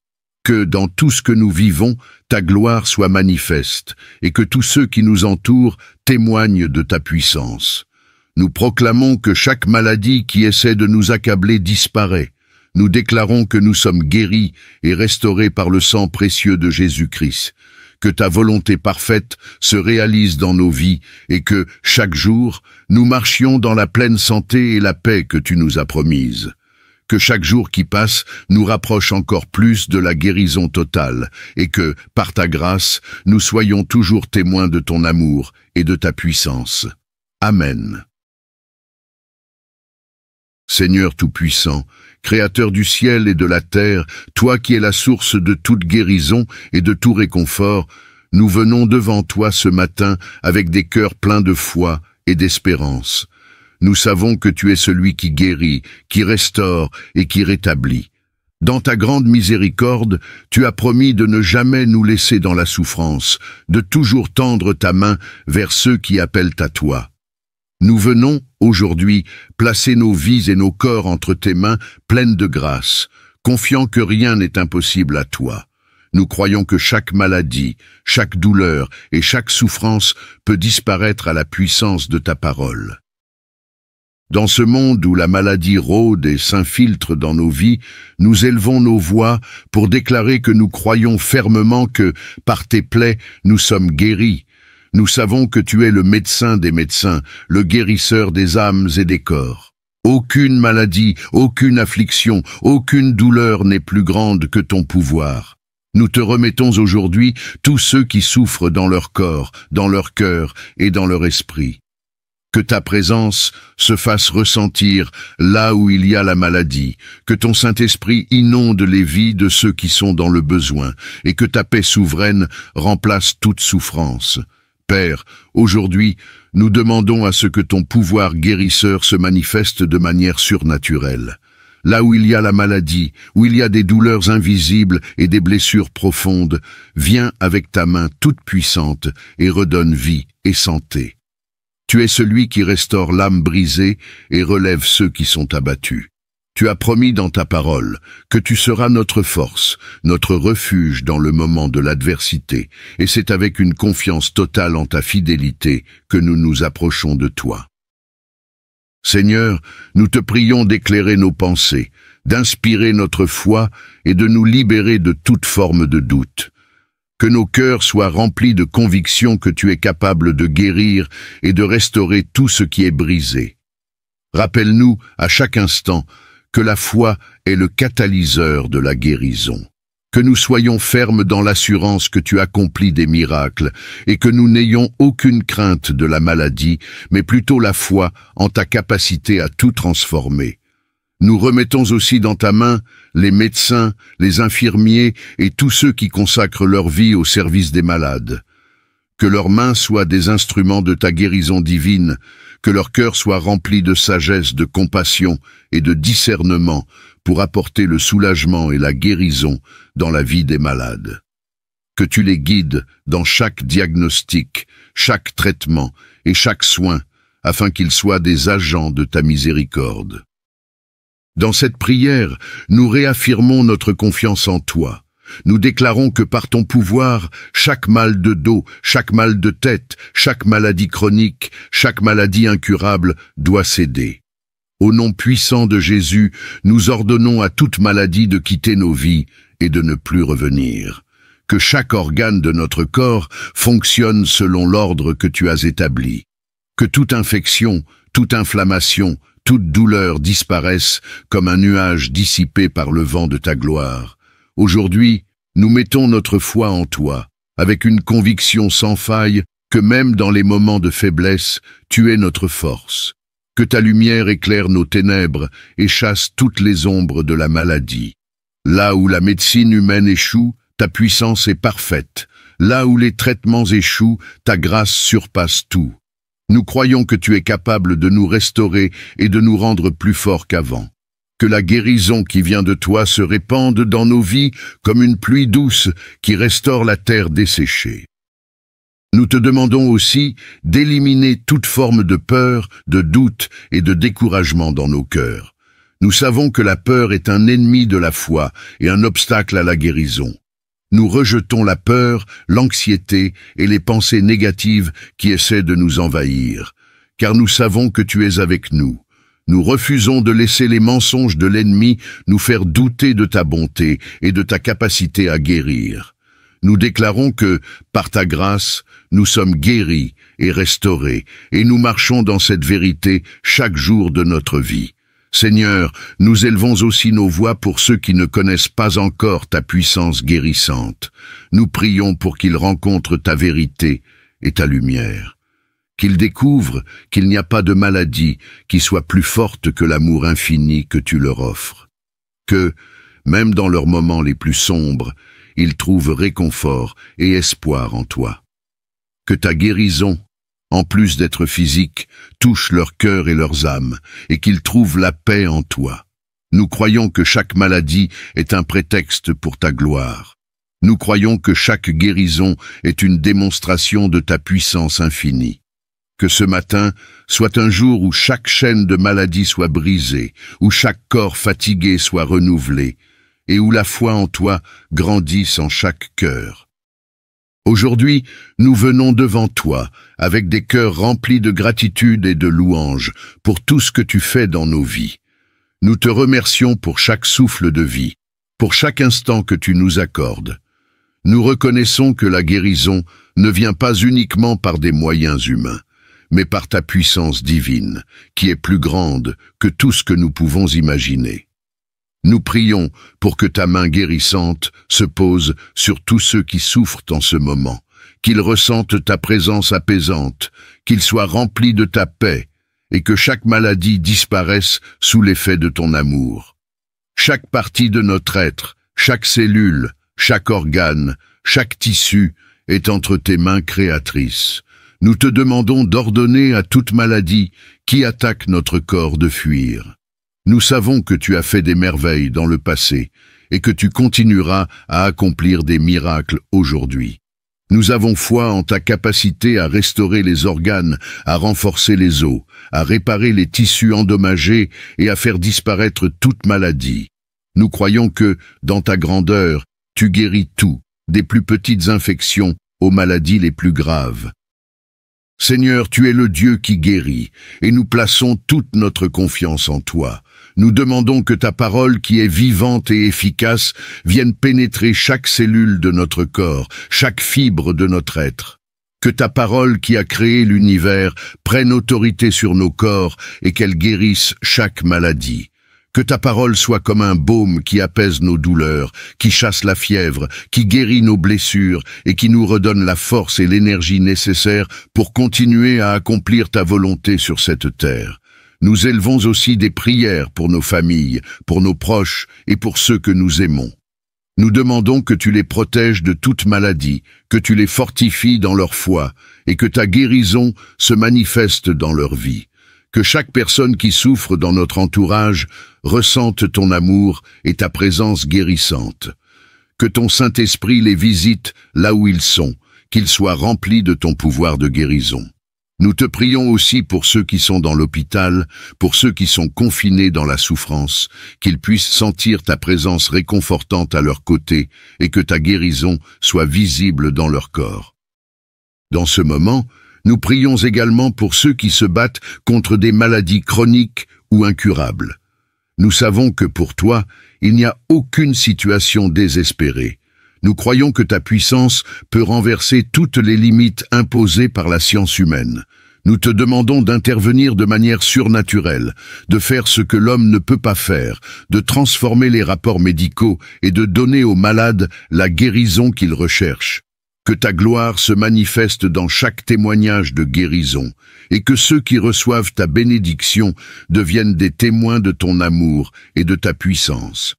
Que dans tout ce que nous vivons, ta gloire soit manifeste et que tous ceux qui nous entourent témoignent de ta puissance. Nous proclamons que chaque maladie qui essaie de nous accabler disparaît. Nous déclarons que nous sommes guéris et restaurés par le sang précieux de Jésus-Christ. Que ta volonté parfaite se réalise dans nos vies et que, chaque jour, nous marchions dans la pleine santé et la paix que tu nous as promises. Que chaque jour qui passe nous rapproche encore plus de la guérison totale et que, par ta grâce, nous soyons toujours témoins de ton amour et de ta puissance. Amen. Seigneur Tout-Puissant, Créateur du ciel et de la terre, toi qui es la source de toute guérison et de tout réconfort, nous venons devant toi ce matin avec des cœurs pleins de foi et d'espérance. Nous savons que tu es celui qui guérit, qui restaure et qui rétablit. Dans ta grande miséricorde, tu as promis de ne jamais nous laisser dans la souffrance, de toujours tendre ta main vers ceux qui appellent à toi. Nous venons, aujourd'hui, placer nos vies et nos corps entre tes mains pleines de grâce, confiant que rien n'est impossible à toi. Nous croyons que chaque maladie, chaque douleur et chaque souffrance peut disparaître à la puissance de ta parole. Dans ce monde où la maladie rôde et s'infiltre dans nos vies, nous élevons nos voix pour déclarer que nous croyons fermement que, par tes plaies, nous sommes guéris. Nous savons que tu es le médecin des médecins, le guérisseur des âmes et des corps. Aucune maladie, aucune affliction, aucune douleur n'est plus grande que ton pouvoir. Nous te remettons aujourd'hui tous ceux qui souffrent dans leur corps, dans leur cœur et dans leur esprit. Que ta présence se fasse ressentir là où il y a la maladie, que ton Saint-Esprit inonde les vies de ceux qui sont dans le besoin, et que ta paix souveraine remplace toute souffrance. Père, aujourd'hui, nous demandons à ce que ton pouvoir guérisseur se manifeste de manière surnaturelle. Là où il y a la maladie, où il y a des douleurs invisibles et des blessures profondes, viens avec ta main toute puissante et redonne vie et santé. Tu es celui qui restaure l'âme brisée et relève ceux qui sont abattus. Tu as promis dans ta parole que tu seras notre force, notre refuge dans le moment de l'adversité, et c'est avec une confiance totale en ta fidélité que nous nous approchons de toi. Seigneur, nous te prions d'éclairer nos pensées, d'inspirer notre foi et de nous libérer de toute forme de doute. Que nos cœurs soient remplis de conviction que tu es capable de guérir et de restaurer tout ce qui est brisé. Rappelle-nous à chaque instant que la foi est le catalyseur de la guérison. Que nous soyons fermes dans l'assurance que tu accomplis des miracles et que nous n'ayons aucune crainte de la maladie, mais plutôt la foi en ta capacité à tout transformer. Nous remettons aussi dans ta main les médecins, les infirmiers et tous ceux qui consacrent leur vie au service des malades. Que leurs mains soient des instruments de ta guérison divine, que leur cœur soit rempli de sagesse, de compassion et de discernement pour apporter le soulagement et la guérison dans la vie des malades. Que tu les guides dans chaque diagnostic, chaque traitement et chaque soin, afin qu'ils soient des agents de ta miséricorde. Dans cette prière, nous réaffirmons notre confiance en toi. Nous déclarons que par ton pouvoir, chaque mal de dos, chaque mal de tête, chaque maladie chronique, chaque maladie incurable doit céder. Au nom puissant de Jésus, nous ordonnons à toute maladie de quitter nos vies et de ne plus revenir. Que chaque organe de notre corps fonctionne selon l'ordre que tu as établi. Que toute infection, toute inflammation, toute douleur disparaisse comme un nuage dissipé par le vent de ta gloire. Aujourd'hui, nous mettons notre foi en toi, avec une conviction sans faille que même dans les moments de faiblesse, tu es notre force. Que ta lumière éclaire nos ténèbres et chasse toutes les ombres de la maladie. Là où la médecine humaine échoue, ta puissance est parfaite. Là où les traitements échouent, ta grâce surpasse tout. Nous croyons que tu es capable de nous restaurer et de nous rendre plus forts qu'avant. Que la guérison qui vient de toi se répande dans nos vies comme une pluie douce qui restaure la terre desséchée. Nous te demandons aussi d'éliminer toute forme de peur, de doute et de découragement dans nos cœurs. Nous savons que la peur est un ennemi de la foi et un obstacle à la guérison. Nous rejetons la peur, l'anxiété et les pensées négatives qui essaient de nous envahir, car nous savons que tu es avec nous. Nous refusons de laisser les mensonges de l'ennemi nous faire douter de ta bonté et de ta capacité à guérir. Nous déclarons que, par ta grâce, nous sommes guéris et restaurés, et nous marchons dans cette vérité chaque jour de notre vie. Seigneur, nous élevons aussi nos voix pour ceux qui ne connaissent pas encore ta puissance guérissante. Nous prions pour qu'ils rencontrent ta vérité et ta lumière. Qu'ils découvrent qu'il n'y a pas de maladie qui soit plus forte que l'amour infini que tu leur offres. Que, même dans leurs moments les plus sombres, ils trouvent réconfort et espoir en toi. Que ta guérison, en plus d'être physique, touche leur cœur et leurs âmes, et qu'ils trouvent la paix en toi. Nous croyons que chaque maladie est un prétexte pour ta gloire. Nous croyons que chaque guérison est une démonstration de ta puissance infinie. Que ce matin soit un jour où chaque chaîne de maladie soit brisée, où chaque corps fatigué soit renouvelé, et où la foi en toi grandisse en chaque cœur. Aujourd'hui, nous venons devant toi, avec des cœurs remplis de gratitude et de louange pour tout ce que tu fais dans nos vies. Nous te remercions pour chaque souffle de vie, pour chaque instant que tu nous accordes. Nous reconnaissons que la guérison ne vient pas uniquement par des moyens humains, mais par ta puissance divine, qui est plus grande que tout ce que nous pouvons imaginer. Nous prions pour que ta main guérissante se pose sur tous ceux qui souffrent en ce moment, qu'ils ressentent ta présence apaisante, qu'ils soient remplis de ta paix, et que chaque maladie disparaisse sous l'effet de ton amour. Chaque partie de notre être, chaque cellule, chaque organe, chaque tissu est entre tes mains créatrices. Nous te demandons d'ordonner à toute maladie qui attaque notre corps de fuir. Nous savons que tu as fait des merveilles dans le passé et que tu continueras à accomplir des miracles aujourd'hui. Nous avons foi en ta capacité à restaurer les organes, à renforcer les os, à réparer les tissus endommagés et à faire disparaître toute maladie. Nous croyons que, dans ta grandeur, tu guéris tout, des plus petites infections aux maladies les plus graves. Seigneur, tu es le Dieu qui guérit, et nous plaçons toute notre confiance en toi. Nous demandons que ta parole, qui est vivante et efficace, vienne pénétrer chaque cellule de notre corps, chaque fibre de notre être. Que ta parole, qui a créé l'univers, prenne autorité sur nos corps et qu'elle guérisse chaque maladie. Que ta parole soit comme un baume qui apaise nos douleurs, qui chasse la fièvre, qui guérit nos blessures et qui nous redonne la force et l'énergie nécessaires pour continuer à accomplir ta volonté sur cette terre. Nous élevons aussi des prières pour nos familles, pour nos proches et pour ceux que nous aimons. Nous demandons que tu les protèges de toute maladie, que tu les fortifies dans leur foi et que ta guérison se manifeste dans leur vie. Que chaque personne qui souffre dans notre entourage ressente ton amour et ta présence guérissante. Que ton Saint-Esprit les visite là où ils sont, qu'ils soient remplis de ton pouvoir de guérison. Nous te prions aussi pour ceux qui sont dans l'hôpital, pour ceux qui sont confinés dans la souffrance, qu'ils puissent sentir ta présence réconfortante à leur côté et que ta guérison soit visible dans leur corps. Dans ce moment, nous prions également pour ceux qui se battent contre des maladies chroniques ou incurables. Nous savons que pour toi, il n'y a aucune situation désespérée. Nous croyons que ta puissance peut renverser toutes les limites imposées par la science humaine. Nous te demandons d'intervenir de manière surnaturelle, de faire ce que l'homme ne peut pas faire, de transformer les rapports médicaux et de donner aux malades la guérison qu'ils recherchent. Que ta gloire se manifeste dans chaque témoignage de guérison, et que ceux qui reçoivent ta bénédiction deviennent des témoins de ton amour et de ta puissance.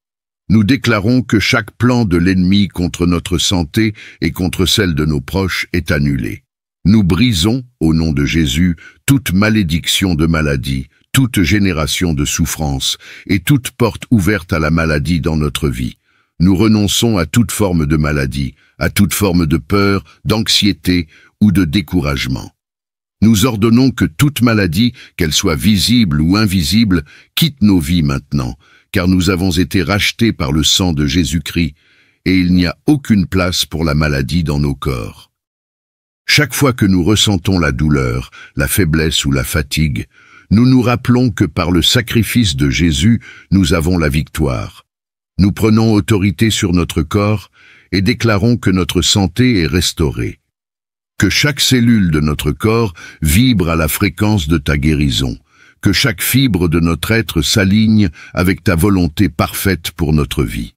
Nous déclarons que chaque plan de l'ennemi contre notre santé et contre celle de nos proches est annulé. Nous brisons, au nom de Jésus, toute malédiction de maladie, toute génération de souffrance et toute porte ouverte à la maladie dans notre vie. Nous renonçons à toute forme de maladie, à toute forme de peur, d'anxiété ou de découragement. Nous ordonnons que toute maladie, qu'elle soit visible ou invisible, quitte nos vies maintenant, car nous avons été rachetés par le sang de Jésus-Christ, et il n'y a aucune place pour la maladie dans nos corps. Chaque fois que nous ressentons la douleur, la faiblesse ou la fatigue, nous nous rappelons que par le sacrifice de Jésus, nous avons la victoire. Nous prenons autorité sur notre corps et déclarons que notre santé est restaurée. Que chaque cellule de notre corps vibre à la fréquence de ta guérison. Que chaque fibre de notre être s'aligne avec ta volonté parfaite pour notre vie.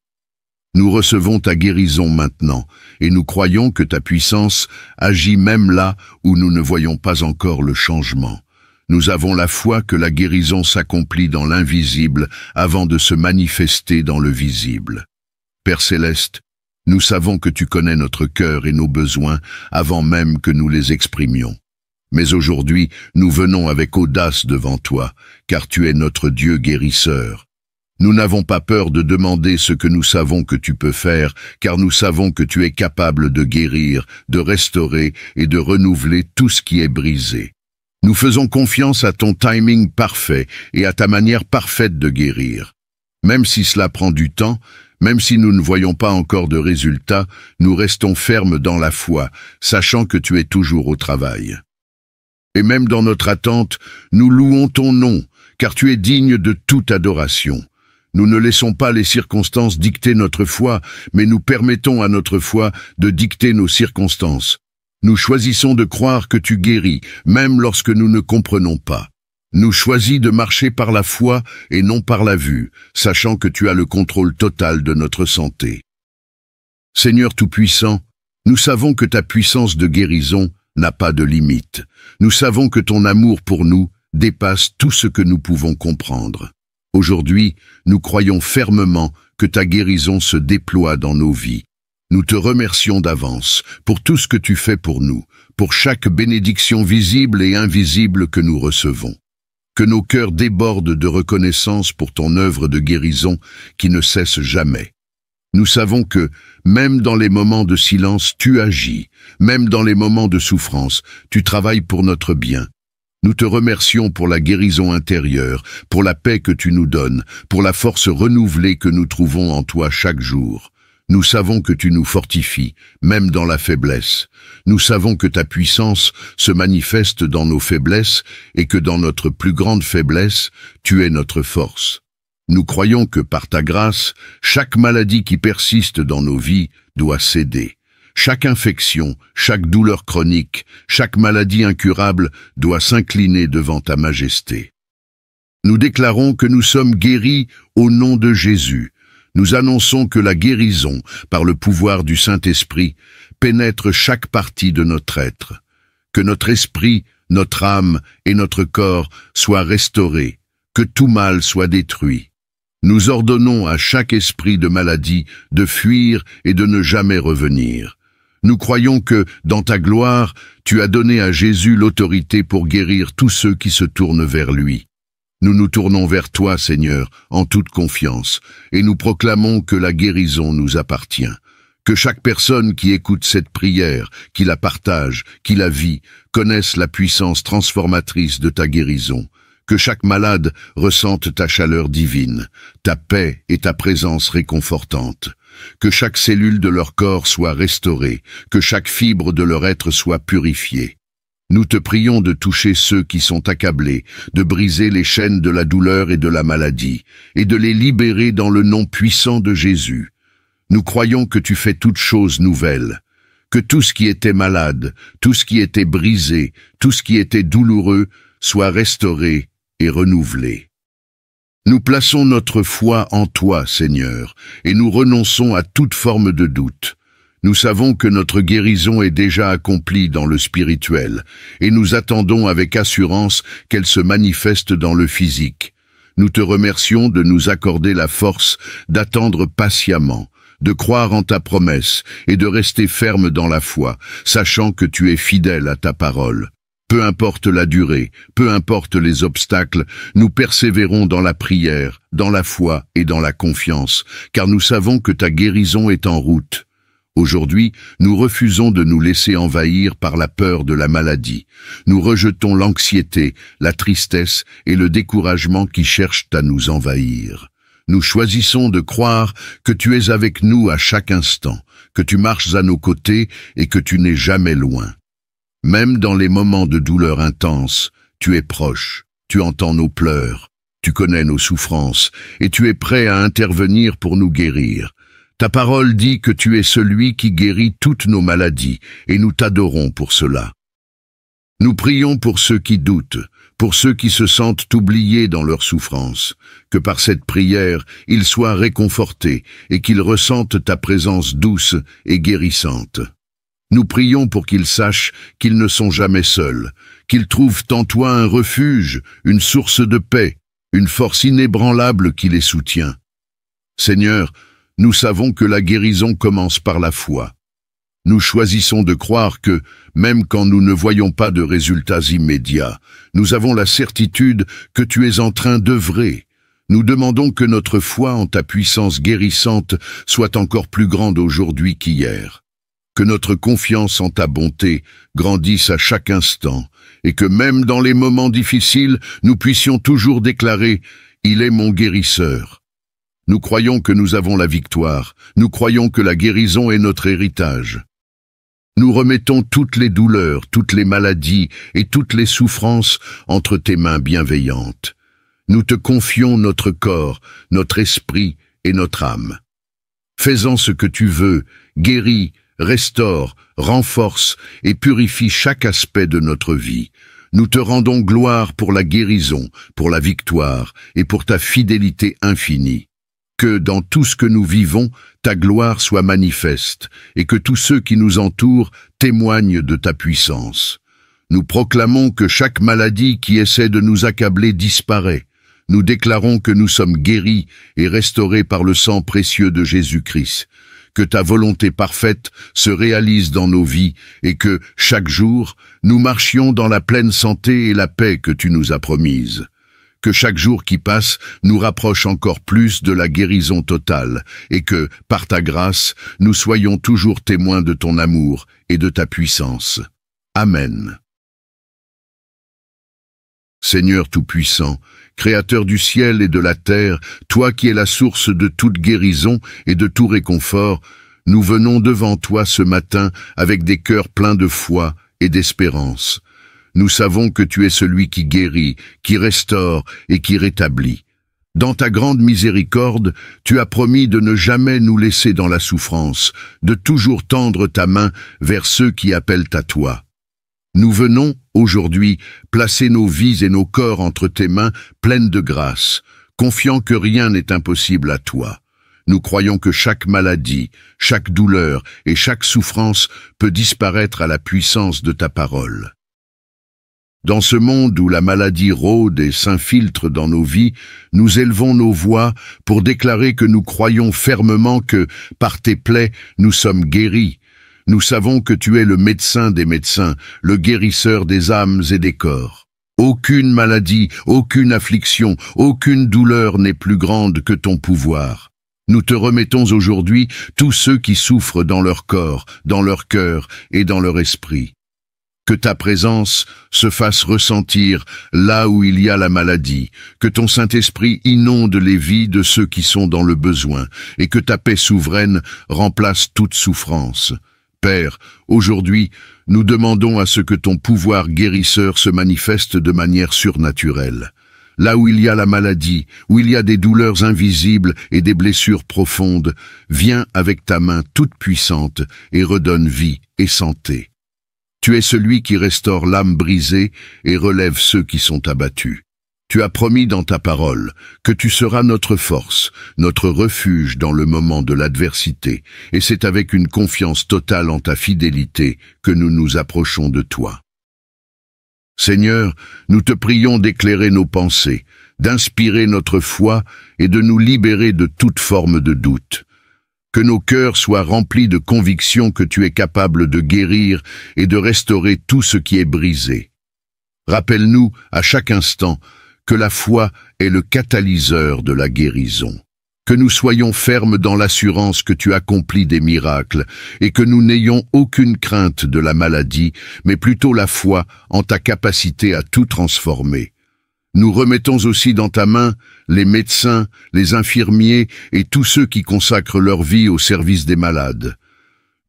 Nous recevons ta guérison maintenant, et nous croyons que ta puissance agit même là où nous ne voyons pas encore le changement. Nous avons la foi que la guérison s'accomplit dans l'invisible avant de se manifester dans le visible. Père Céleste, nous savons que tu connais notre cœur et nos besoins avant même que nous les exprimions. Mais aujourd'hui, nous venons avec audace devant toi, car tu es notre Dieu guérisseur. Nous n'avons pas peur de demander ce que nous savons que tu peux faire, car nous savons que tu es capable de guérir, de restaurer et de renouveler tout ce qui est brisé. Nous faisons confiance à ton timing parfait et à ta manière parfaite de guérir. Même si cela prend du temps, même si nous ne voyons pas encore de résultats, nous restons fermes dans la foi, sachant que tu es toujours au travail. Et même dans notre attente, nous louons ton nom, car tu es digne de toute adoration. Nous ne laissons pas les circonstances dicter notre foi, mais nous permettons à notre foi de dicter nos circonstances. Nous choisissons de croire que tu guéris, même lorsque nous ne comprenons pas. Nous choisis de marcher par la foi et non par la vue, sachant que tu as le contrôle total de notre santé. Seigneur Tout-Puissant, nous savons que ta puissance de guérison n'a pas de limite. Nous savons que ton amour pour nous dépasse tout ce que nous pouvons comprendre. Aujourd'hui, nous croyons fermement que ta guérison se déploie dans nos vies. Nous te remercions d'avance pour tout ce que tu fais pour nous, pour chaque bénédiction visible et invisible que nous recevons. Que nos cœurs débordent de reconnaissance pour ton œuvre de guérison qui ne cesse jamais. Nous savons que, même dans les moments de silence, tu agis, même dans les moments de souffrance, tu travailles pour notre bien. Nous te remercions pour la guérison intérieure, pour la paix que tu nous donnes, pour la force renouvelée que nous trouvons en toi chaque jour. Nous savons que tu nous fortifies, même dans la faiblesse. Nous savons que ta puissance se manifeste dans nos faiblesses et que dans notre plus grande faiblesse, tu es notre force. Nous croyons que par ta grâce, chaque maladie qui persiste dans nos vies doit céder. Chaque infection, chaque douleur chronique, chaque maladie incurable doit s'incliner devant ta majesté. Nous déclarons que nous sommes guéris au nom de Jésus. Nous annonçons que la guérison, par le pouvoir du Saint-Esprit, pénètre chaque partie de notre être. Que notre esprit, notre âme et notre corps soient restaurés, que tout mal soit détruit. Nous ordonnons à chaque esprit de maladie de fuir et de ne jamais revenir. Nous croyons que, dans ta gloire, tu as donné à Jésus l'autorité pour guérir tous ceux qui se tournent vers lui. Nous nous tournons vers toi, Seigneur, en toute confiance, et nous proclamons que la guérison nous appartient. Que chaque personne qui écoute cette prière, qui la partage, qui la vit, connaisse la puissance transformatrice de ta guérison. Que chaque malade ressente ta chaleur divine, ta paix et ta présence réconfortante. Que chaque cellule de leur corps soit restaurée, que chaque fibre de leur être soit purifiée. Nous te prions de toucher ceux qui sont accablés, de briser les chaînes de la douleur et de la maladie, et de les libérer dans le nom puissant de Jésus. Nous croyons que tu fais toutes choses nouvelles, que tout ce qui était malade, tout ce qui était brisé, tout ce qui était douloureux, soit restauré et renouvelé. Nous plaçons notre foi en toi, Seigneur, et nous renonçons à toute forme de doute. Nous savons que notre guérison est déjà accomplie dans le spirituel, et nous attendons avec assurance qu'elle se manifeste dans le physique. Nous te remercions de nous accorder la force d'attendre patiemment, de croire en ta promesse et de rester ferme dans la foi, sachant que tu es fidèle à ta parole. Peu importe la durée, peu importe les obstacles, nous persévérons dans la prière, dans la foi et dans la confiance, car nous savons que ta guérison est en route. Aujourd'hui, nous refusons de nous laisser envahir par la peur de la maladie. Nous rejetons l'anxiété, la tristesse et le découragement qui cherchent à nous envahir. Nous choisissons de croire que tu es avec nous à chaque instant, que tu marches à nos côtés et que tu n'es jamais loin. Même dans les moments de douleur intense, tu es proche, tu entends nos pleurs, tu connais nos souffrances et tu es prêt à intervenir pour nous guérir. Ta parole dit que tu es celui qui guérit toutes nos maladies, et nous t'adorons pour cela. Nous prions pour ceux qui doutent, pour ceux qui se sentent oubliés dans leur souffrance, que par cette prière, ils soient réconfortés et qu'ils ressentent ta présence douce et guérissante. Nous prions pour qu'ils sachent qu'ils ne sont jamais seuls, qu'ils trouvent en toi un refuge, une source de paix, une force inébranlable qui les soutient. Seigneur, nous savons que la guérison commence par la foi. Nous choisissons de croire que, même quand nous ne voyons pas de résultats immédiats, nous avons la certitude que tu es en train d'œuvrer. Nous demandons que notre foi en ta puissance guérissante soit encore plus grande aujourd'hui qu'hier. Que notre confiance en ta bonté grandisse à chaque instant, et que même dans les moments difficiles, nous puissions toujours déclarer « Il est mon guérisseur ». Nous croyons que nous avons la victoire, nous croyons que la guérison est notre héritage. Nous remettons toutes les douleurs, toutes les maladies et toutes les souffrances entre tes mains bienveillantes. Nous te confions notre corps, notre esprit et notre âme. Fais-en ce que tu veux, guéris, restaure, renforce et purifie chaque aspect de notre vie. Nous te rendons gloire pour la guérison, pour la victoire et pour ta fidélité infinie. Que dans tout ce que nous vivons, ta gloire soit manifeste et que tous ceux qui nous entourent témoignent de ta puissance. Nous proclamons que chaque maladie qui essaie de nous accabler disparaît. Nous déclarons que nous sommes guéris et restaurés par le sang précieux de Jésus-Christ. Que ta volonté parfaite se réalise dans nos vies et que, chaque jour, nous marchions dans la pleine santé et la paix que tu nous as promise. Que chaque jour qui passe nous rapproche encore plus de la guérison totale et que, par ta grâce, nous soyons toujours témoins de ton amour et de ta puissance. Amen. Seigneur Tout-Puissant, Créateur du ciel et de la terre, toi qui es la source de toute guérison et de tout réconfort, nous venons devant toi ce matin avec des cœurs pleins de foi et d'espérance. Nous savons que tu es celui qui guérit, qui restaure et qui rétablit. Dans ta grande miséricorde, tu as promis de ne jamais nous laisser dans la souffrance, de toujours tendre ta main vers ceux qui appellent à toi. Nous venons, aujourd'hui, placer nos vies et nos corps entre tes mains pleines de grâce, confiant que rien n'est impossible à toi. Nous croyons que chaque maladie, chaque douleur et chaque souffrance peut disparaître à la puissance de ta parole. Dans ce monde où la maladie rôde et s'infiltre dans nos vies, nous élevons nos voix pour déclarer que nous croyons fermement que, par tes plaies, nous sommes guéris. Nous savons que tu es le médecin des médecins, le guérisseur des âmes et des corps. Aucune maladie, aucune affliction, aucune douleur n'est plus grande que ton pouvoir. Nous te remettons aujourd'hui tous ceux qui souffrent dans leur corps, dans leur cœur et dans leur esprit. Que ta présence se fasse ressentir là où il y a la maladie, que ton Saint-Esprit inonde les vies de ceux qui sont dans le besoin, et que ta paix souveraine remplace toute souffrance. Père, aujourd'hui, nous demandons à ce que ton pouvoir guérisseur se manifeste de manière surnaturelle. Là où il y a la maladie, où il y a des douleurs invisibles et des blessures profondes, viens avec ta main toute puissante et redonne vie et santé. Tu es celui qui restaure l'âme brisée et relève ceux qui sont abattus. Tu as promis dans ta parole que tu seras notre force, notre refuge dans le moment de l'adversité, et c'est avec une confiance totale en ta fidélité que nous nous approchons de toi. Seigneur, nous te prions d'éclairer nos pensées, d'inspirer notre foi et de nous libérer de toute forme de doute. Que nos cœurs soient remplis de conviction que tu es capable de guérir et de restaurer tout ce qui est brisé. Rappelle-nous à chaque instant que la foi est le catalyseur de la guérison. Que nous soyons fermes dans l'assurance que tu accomplis des miracles et que nous n'ayons aucune crainte de la maladie, mais plutôt la foi en ta capacité à tout transformer. Nous remettons aussi dans ta main les médecins, les infirmiers et tous ceux qui consacrent leur vie au service des malades.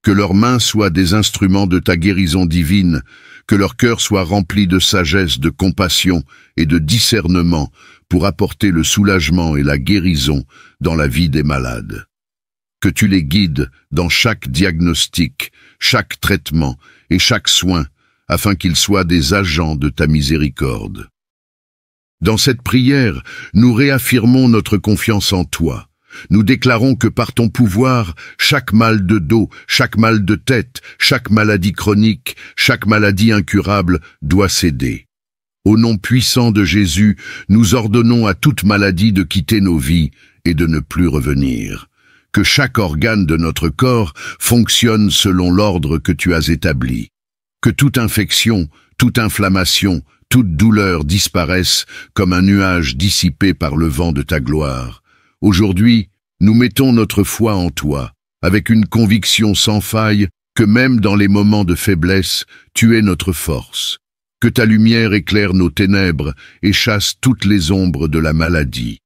Que leurs mains soient des instruments de ta guérison divine, que leur cœur soit rempli de sagesse, de compassion et de discernement pour apporter le soulagement et la guérison dans la vie des malades. Que tu les guides dans chaque diagnostic, chaque traitement et chaque soin, afin qu'ils soient des agents de ta miséricorde. Dans cette prière, nous réaffirmons notre confiance en toi. Nous déclarons que par ton pouvoir, chaque mal de dos, chaque mal de tête, chaque maladie chronique, chaque maladie incurable doit céder. Au nom puissant de Jésus, nous ordonnons à toute maladie de quitter nos vies et de ne plus revenir. Que chaque organe de notre corps fonctionne selon l'ordre que tu as établi. Que toute infection, toute inflammation, toute douleur disparaisse comme un nuage dissipé par le vent de ta gloire. Aujourd'hui, nous mettons notre foi en toi, avec une conviction sans faille que même dans les moments de faiblesse, tu es notre force. Que ta lumière éclaire nos ténèbres et chasse toutes les ombres de la maladie.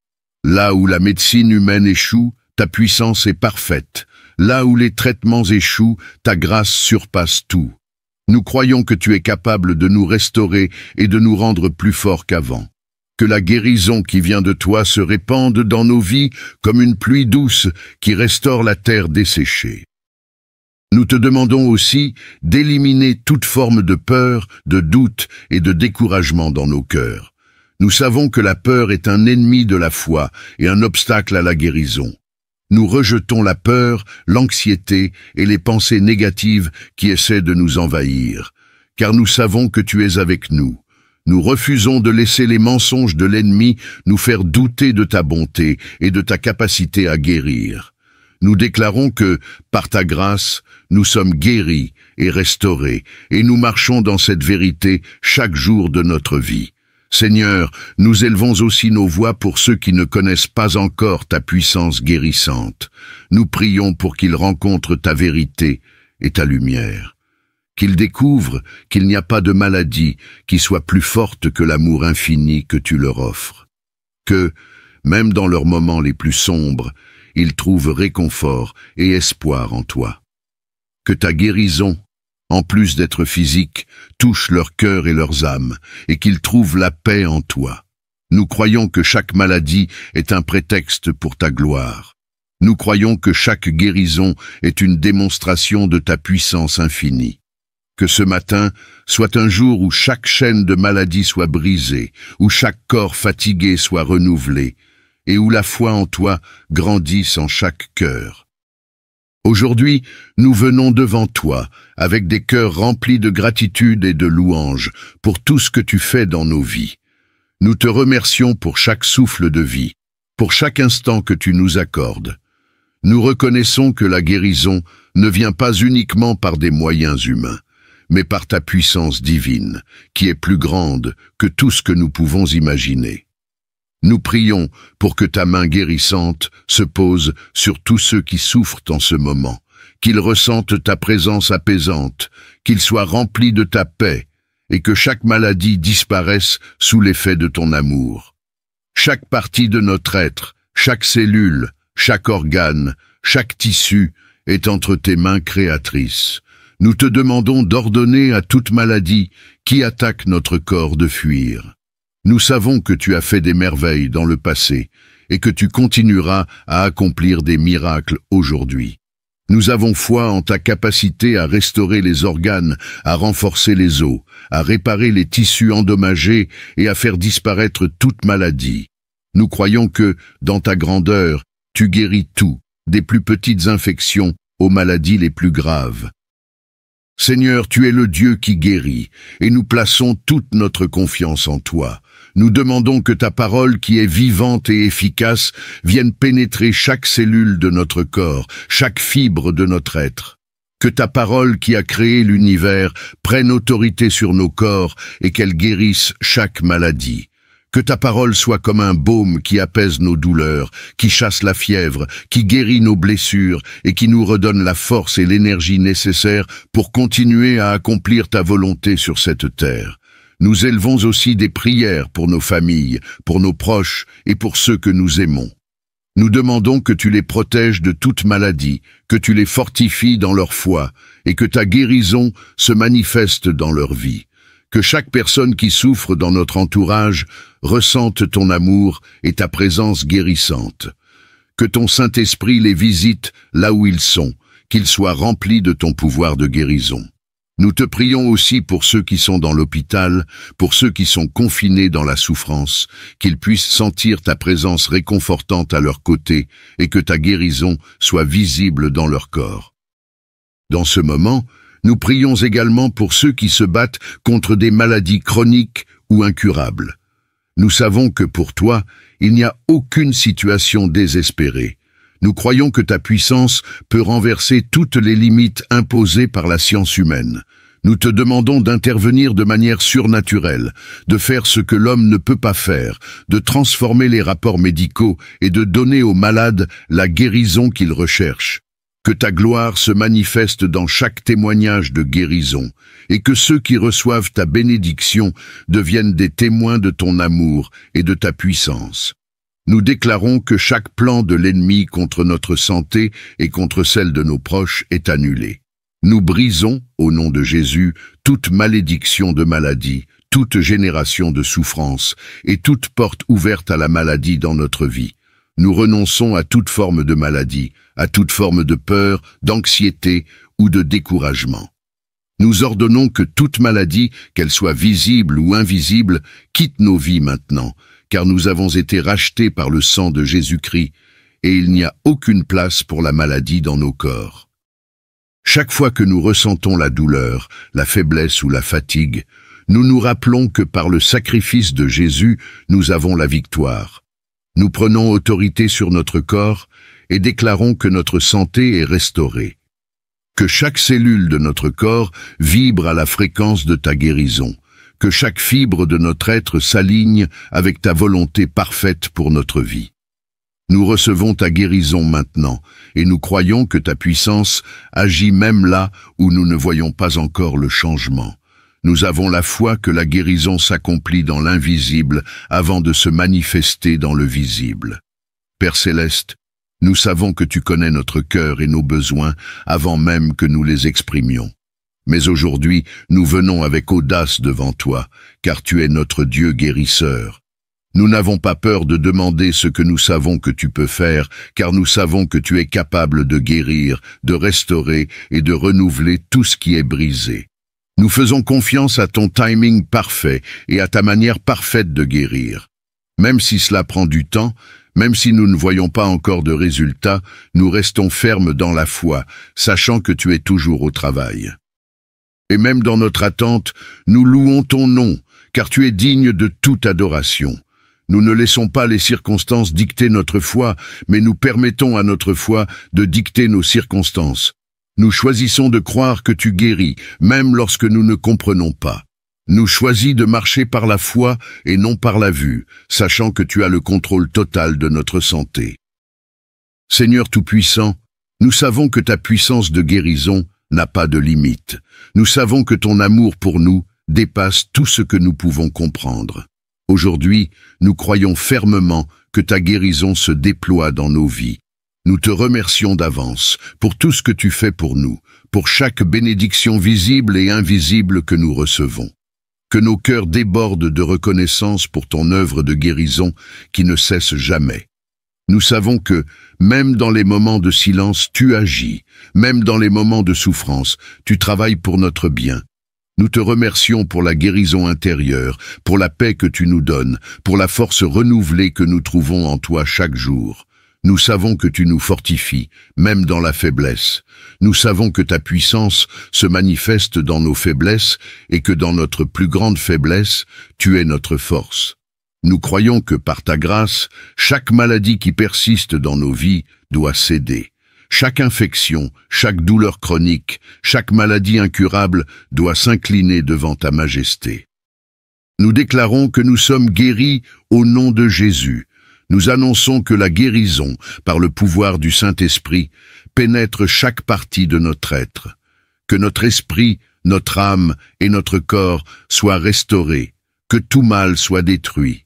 Là où la médecine humaine échoue, ta puissance est parfaite. Là où les traitements échouent, ta grâce surpasse tout. Nous croyons que tu es capable de nous restaurer et de nous rendre plus forts qu'avant. Que la guérison qui vient de toi se répande dans nos vies comme une pluie douce qui restaure la terre desséchée. Nous te demandons aussi d'éliminer toute forme de peur, de doute et de découragement dans nos cœurs. Nous savons que la peur est un ennemi de la foi et un obstacle à la guérison. Nous rejetons la peur, l'anxiété et les pensées négatives qui essaient de nous envahir, car nous savons que tu es avec nous. Nous refusons de laisser les mensonges de l'ennemi nous faire douter de ta bonté et de ta capacité à guérir. Nous déclarons que, par ta grâce, nous sommes guéris et restaurés, et nous marchons dans cette vérité chaque jour de notre vie. Seigneur, nous élevons aussi nos voix pour ceux qui ne connaissent pas encore ta puissance guérissante. Nous prions pour qu'ils rencontrent ta vérité et ta lumière. Qu'ils découvrent qu'il n'y a pas de maladie qui soit plus forte que l'amour infini que tu leur offres. Que, même dans leurs moments les plus sombres, ils trouvent réconfort et espoir en toi. Que ta guérison, en plus d'être physique, touche leur cœur et leurs âmes, et qu'ils trouvent la paix en toi. Nous croyons que chaque maladie est un prétexte pour ta gloire. Nous croyons que chaque guérison est une démonstration de ta puissance infinie. Que ce matin soit un jour où chaque chaîne de maladie soit brisée, où chaque corps fatigué soit renouvelé, et où la foi en toi grandisse en chaque cœur. Aujourd'hui, nous venons devant toi, avec des cœurs remplis de gratitude et de louange pour tout ce que tu fais dans nos vies. Nous te remercions pour chaque souffle de vie, pour chaque instant que tu nous accordes. Nous reconnaissons que la guérison ne vient pas uniquement par des moyens humains, mais par ta puissance divine, qui est plus grande que tout ce que nous pouvons imaginer. Nous prions pour que ta main guérissante se pose sur tous ceux qui souffrent en ce moment, qu'ils ressentent ta présence apaisante, qu'ils soient remplis de ta paix, et que chaque maladie disparaisse sous l'effet de ton amour. Chaque partie de notre être, chaque cellule, chaque organe, chaque tissu est entre tes mains créatrices. Nous te demandons d'ordonner à toute maladie qui attaque notre corps de fuir. Nous savons que tu as fait des merveilles dans le passé et que tu continueras à accomplir des miracles aujourd'hui. Nous avons foi en ta capacité à restaurer les organes, à renforcer les os, à réparer les tissus endommagés et à faire disparaître toute maladie. Nous croyons que, dans ta grandeur, tu guéris tout, des plus petites infections aux maladies les plus graves. Seigneur, tu es le Dieu qui guérit, et nous plaçons toute notre confiance en toi. Nous demandons que ta parole, qui est vivante et efficace, vienne pénétrer chaque cellule de notre corps, chaque fibre de notre être. Que ta parole, qui a créé l'univers, prenne autorité sur nos corps et qu'elle guérisse chaque maladie. Que ta parole soit comme un baume qui apaise nos douleurs, qui chasse la fièvre, qui guérit nos blessures et qui nous redonne la force et l'énergie nécessaires pour continuer à accomplir ta volonté sur cette terre. Nous élevons aussi des prières pour nos familles, pour nos proches et pour ceux que nous aimons. Nous demandons que tu les protèges de toute maladie, que tu les fortifies dans leur foi et que ta guérison se manifeste dans leur vie. Que chaque personne qui souffre dans notre entourage ressente ton amour et ta présence guérissante. Que ton Saint-Esprit les visite là où ils sont, qu'ils soient remplis de ton pouvoir de guérison. Nous te prions aussi pour ceux qui sont dans l'hôpital, pour ceux qui sont confinés dans la souffrance, qu'ils puissent sentir ta présence réconfortante à leur côté et que ta guérison soit visible dans leur corps. Dans ce moment, nous prions également pour ceux qui se battent contre des maladies chroniques ou incurables. Nous savons que pour toi, il n'y a aucune situation désespérée. Nous croyons que ta puissance peut renverser toutes les limites imposées par la science humaine. Nous te demandons d'intervenir de manière surnaturelle, de faire ce que l'homme ne peut pas faire, de transformer les rapports médicaux et de donner aux malades la guérison qu'ils recherchent. Que ta gloire se manifeste dans chaque témoignage de guérison, et que ceux qui reçoivent ta bénédiction deviennent des témoins de ton amour et de ta puissance. Nous déclarons que chaque plan de l'ennemi contre notre santé et contre celle de nos proches est annulé. Nous brisons, au nom de Jésus, toute malédiction de maladie, toute génération de souffrance et toute porte ouverte à la maladie dans notre vie. Nous renonçons à toute forme de maladie, à toute forme de peur, d'anxiété ou de découragement. Nous ordonnons que toute maladie, qu'elle soit visible ou invisible, quitte nos vies maintenant, car nous avons été rachetés par le sang de Jésus-Christ, et il n'y a aucune place pour la maladie dans nos corps. Chaque fois que nous ressentons la douleur, la faiblesse ou la fatigue, nous nous rappelons que par le sacrifice de Jésus, nous avons la victoire. Nous prenons autorité sur notre corps et déclarons que notre santé est restaurée. Que chaque cellule de notre corps vibre à la fréquence de ta guérison, que chaque fibre de notre être s'aligne avec ta volonté parfaite pour notre vie. Nous recevons ta guérison maintenant, et nous croyons que ta puissance agit même là où nous ne voyons pas encore le changement. Nous avons la foi que la guérison s'accomplit dans l'invisible avant de se manifester dans le visible. Père Céleste, nous savons que tu connais notre cœur et nos besoins avant même que nous les exprimions. Mais aujourd'hui, nous venons avec audace devant toi, car tu es notre Dieu guérisseur. Nous n'avons pas peur de demander ce que nous savons que tu peux faire, car nous savons que tu es capable de guérir, de restaurer et de renouveler tout ce qui est brisé. Nous faisons confiance à ton timing parfait et à ta manière parfaite de guérir. Même si cela prend du temps, même si nous ne voyons pas encore de résultats, nous restons fermes dans la foi, sachant que tu es toujours au travail. Et même dans notre attente, nous louons ton nom, car tu es digne de toute adoration. Nous ne laissons pas les circonstances dicter notre foi, mais nous permettons à notre foi de dicter nos circonstances. Nous choisissons de croire que tu guéris, même lorsque nous ne comprenons pas. Nous choisissons de marcher par la foi et non par la vue, sachant que tu as le contrôle total de notre santé. Seigneur Tout-Puissant, nous savons que ta puissance de guérison n'a pas de limite. Nous savons que ton amour pour nous dépasse tout ce que nous pouvons comprendre. Aujourd'hui, nous croyons fermement que ta guérison se déploie dans nos vies. Nous te remercions d'avance pour tout ce que tu fais pour nous, pour chaque bénédiction visible et invisible que nous recevons. Que nos cœurs débordent de reconnaissance pour ton œuvre de guérison qui ne cesse jamais. Nous savons que, même dans les moments de silence, tu agis, même dans les moments de souffrance, tu travailles pour notre bien. Nous te remercions pour la guérison intérieure, pour la paix que tu nous donnes, pour la force renouvelée que nous trouvons en toi chaque jour. Nous savons que tu nous fortifies, même dans la faiblesse. Nous savons que ta puissance se manifeste dans nos faiblesses et que dans notre plus grande faiblesse, tu es notre force. Nous croyons que par ta grâce, chaque maladie qui persiste dans nos vies doit céder. Chaque infection, chaque douleur chronique, chaque maladie incurable doit s'incliner devant ta majesté. Nous déclarons que nous sommes guéris au nom de Jésus. Nous annonçons que la guérison, par le pouvoir du Saint-Esprit, pénètre chaque partie de notre être. Que notre esprit, notre âme et notre corps soient restaurés, que tout mal soit détruit.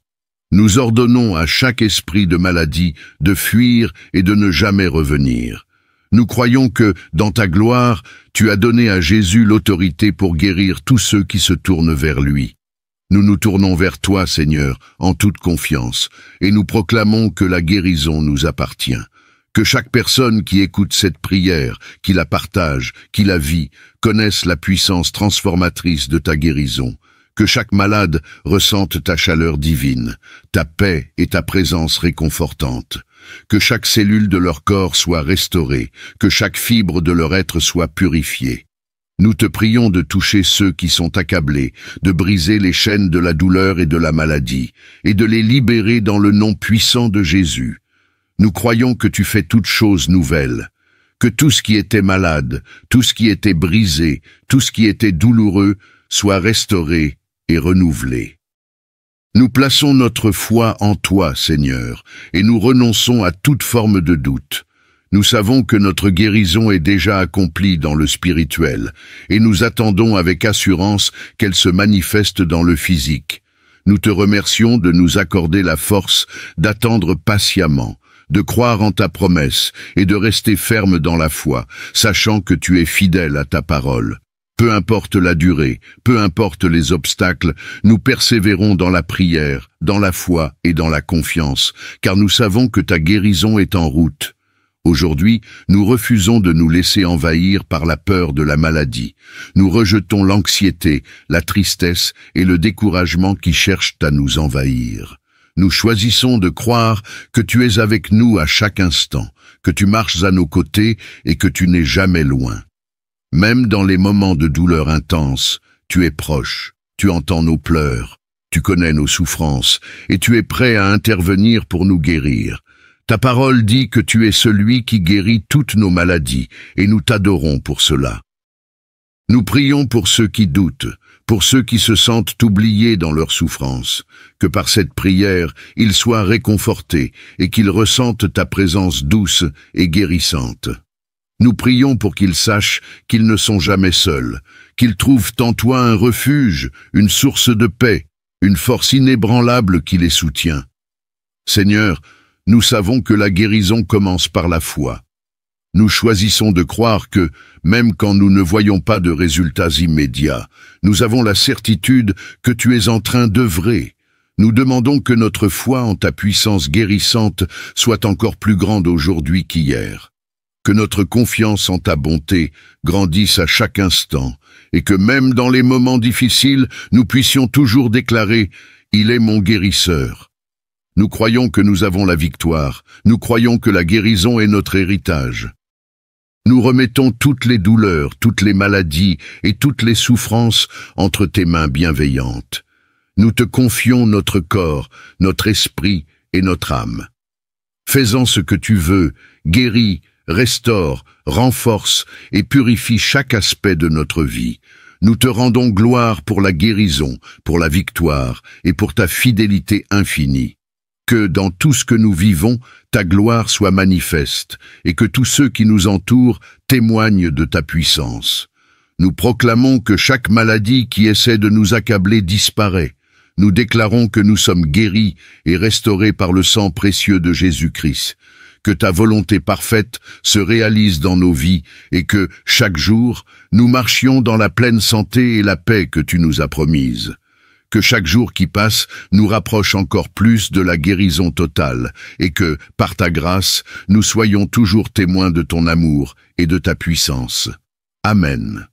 Nous ordonnons à chaque esprit de maladie de fuir et de ne jamais revenir. Nous croyons que, dans ta gloire, tu as donné à Jésus l'autorité pour guérir tous ceux qui se tournent vers lui. Nous nous tournons vers toi, Seigneur, en toute confiance, et nous proclamons que la guérison nous appartient. Que chaque personne qui écoute cette prière, qui la partage, qui la vit, connaisse la puissance transformatrice de ta guérison. Que chaque malade ressente ta chaleur divine, ta paix et ta présence réconfortante. Que chaque cellule de leur corps soit restaurée, que chaque fibre de leur être soit purifiée. Nous te prions de toucher ceux qui sont accablés, de briser les chaînes de la douleur et de la maladie, et de les libérer dans le nom puissant de Jésus. Nous croyons que tu fais toutes choses nouvelles, que tout ce qui était malade, tout ce qui était brisé, tout ce qui était douloureux, soit restauré et renouvelé. Nous plaçons notre foi en toi, Seigneur, et nous renonçons à toute forme de doute. Nous savons que notre guérison est déjà accomplie dans le spirituel, et nous attendons avec assurance qu'elle se manifeste dans le physique. Nous te remercions de nous accorder la force d'attendre patiemment, de croire en ta promesse et de rester ferme dans la foi, sachant que tu es fidèle à ta parole. Peu importe la durée, peu importe les obstacles, nous persévérons dans la prière, dans la foi et dans la confiance, car nous savons que ta guérison est en route. Aujourd'hui, nous refusons de nous laisser envahir par la peur de la maladie. Nous rejetons l'anxiété, la tristesse et le découragement qui cherchent à nous envahir. Nous choisissons de croire que tu es avec nous à chaque instant, que tu marches à nos côtés et que tu n'es jamais loin. Même dans les moments de douleur intense, tu es proche, tu entends nos pleurs, tu connais nos souffrances et tu es prêt à intervenir pour nous guérir. Ta parole dit que tu es celui qui guérit toutes nos maladies, et nous t'adorons pour cela. Nous prions pour ceux qui doutent, pour ceux qui se sentent oubliés dans leur souffrance, que par cette prière, ils soient réconfortés et qu'ils ressentent ta présence douce et guérissante. Nous prions pour qu'ils sachent qu'ils ne sont jamais seuls, qu'ils trouvent en toi un refuge, une source de paix, une force inébranlable qui les soutient. Seigneur, nous savons que la guérison commence par la foi. Nous choisissons de croire que, même quand nous ne voyons pas de résultats immédiats, nous avons la certitude que tu es en train d'œuvrer. Nous demandons que notre foi en ta puissance guérissante soit encore plus grande aujourd'hui qu'hier. Que notre confiance en ta bonté grandisse à chaque instant, et que même dans les moments difficiles, nous puissions toujours déclarer « Il est mon guérisseur ». Nous croyons que nous avons la victoire, nous croyons que la guérison est notre héritage. Nous remettons toutes les douleurs, toutes les maladies et toutes les souffrances entre tes mains bienveillantes. Nous te confions notre corps, notre esprit et notre âme. Fais-en ce que tu veux, guéris, restaure, renforce et purifie chaque aspect de notre vie. Nous te rendons gloire pour la guérison, pour la victoire et pour ta fidélité infinie. Que dans tout ce que nous vivons, ta gloire soit manifeste, et que tous ceux qui nous entourent témoignent de ta puissance. Nous proclamons que chaque maladie qui essaie de nous accabler disparaît. Nous déclarons que nous sommes guéris et restaurés par le sang précieux de Jésus-Christ. Que ta volonté parfaite se réalise dans nos vies, et que, chaque jour, nous marchions dans la pleine santé et la paix que tu nous as promises. Que chaque jour qui passe nous rapproche encore plus de la guérison totale et que, par ta grâce, nous soyons toujours témoins de ton amour et de ta puissance. Amen.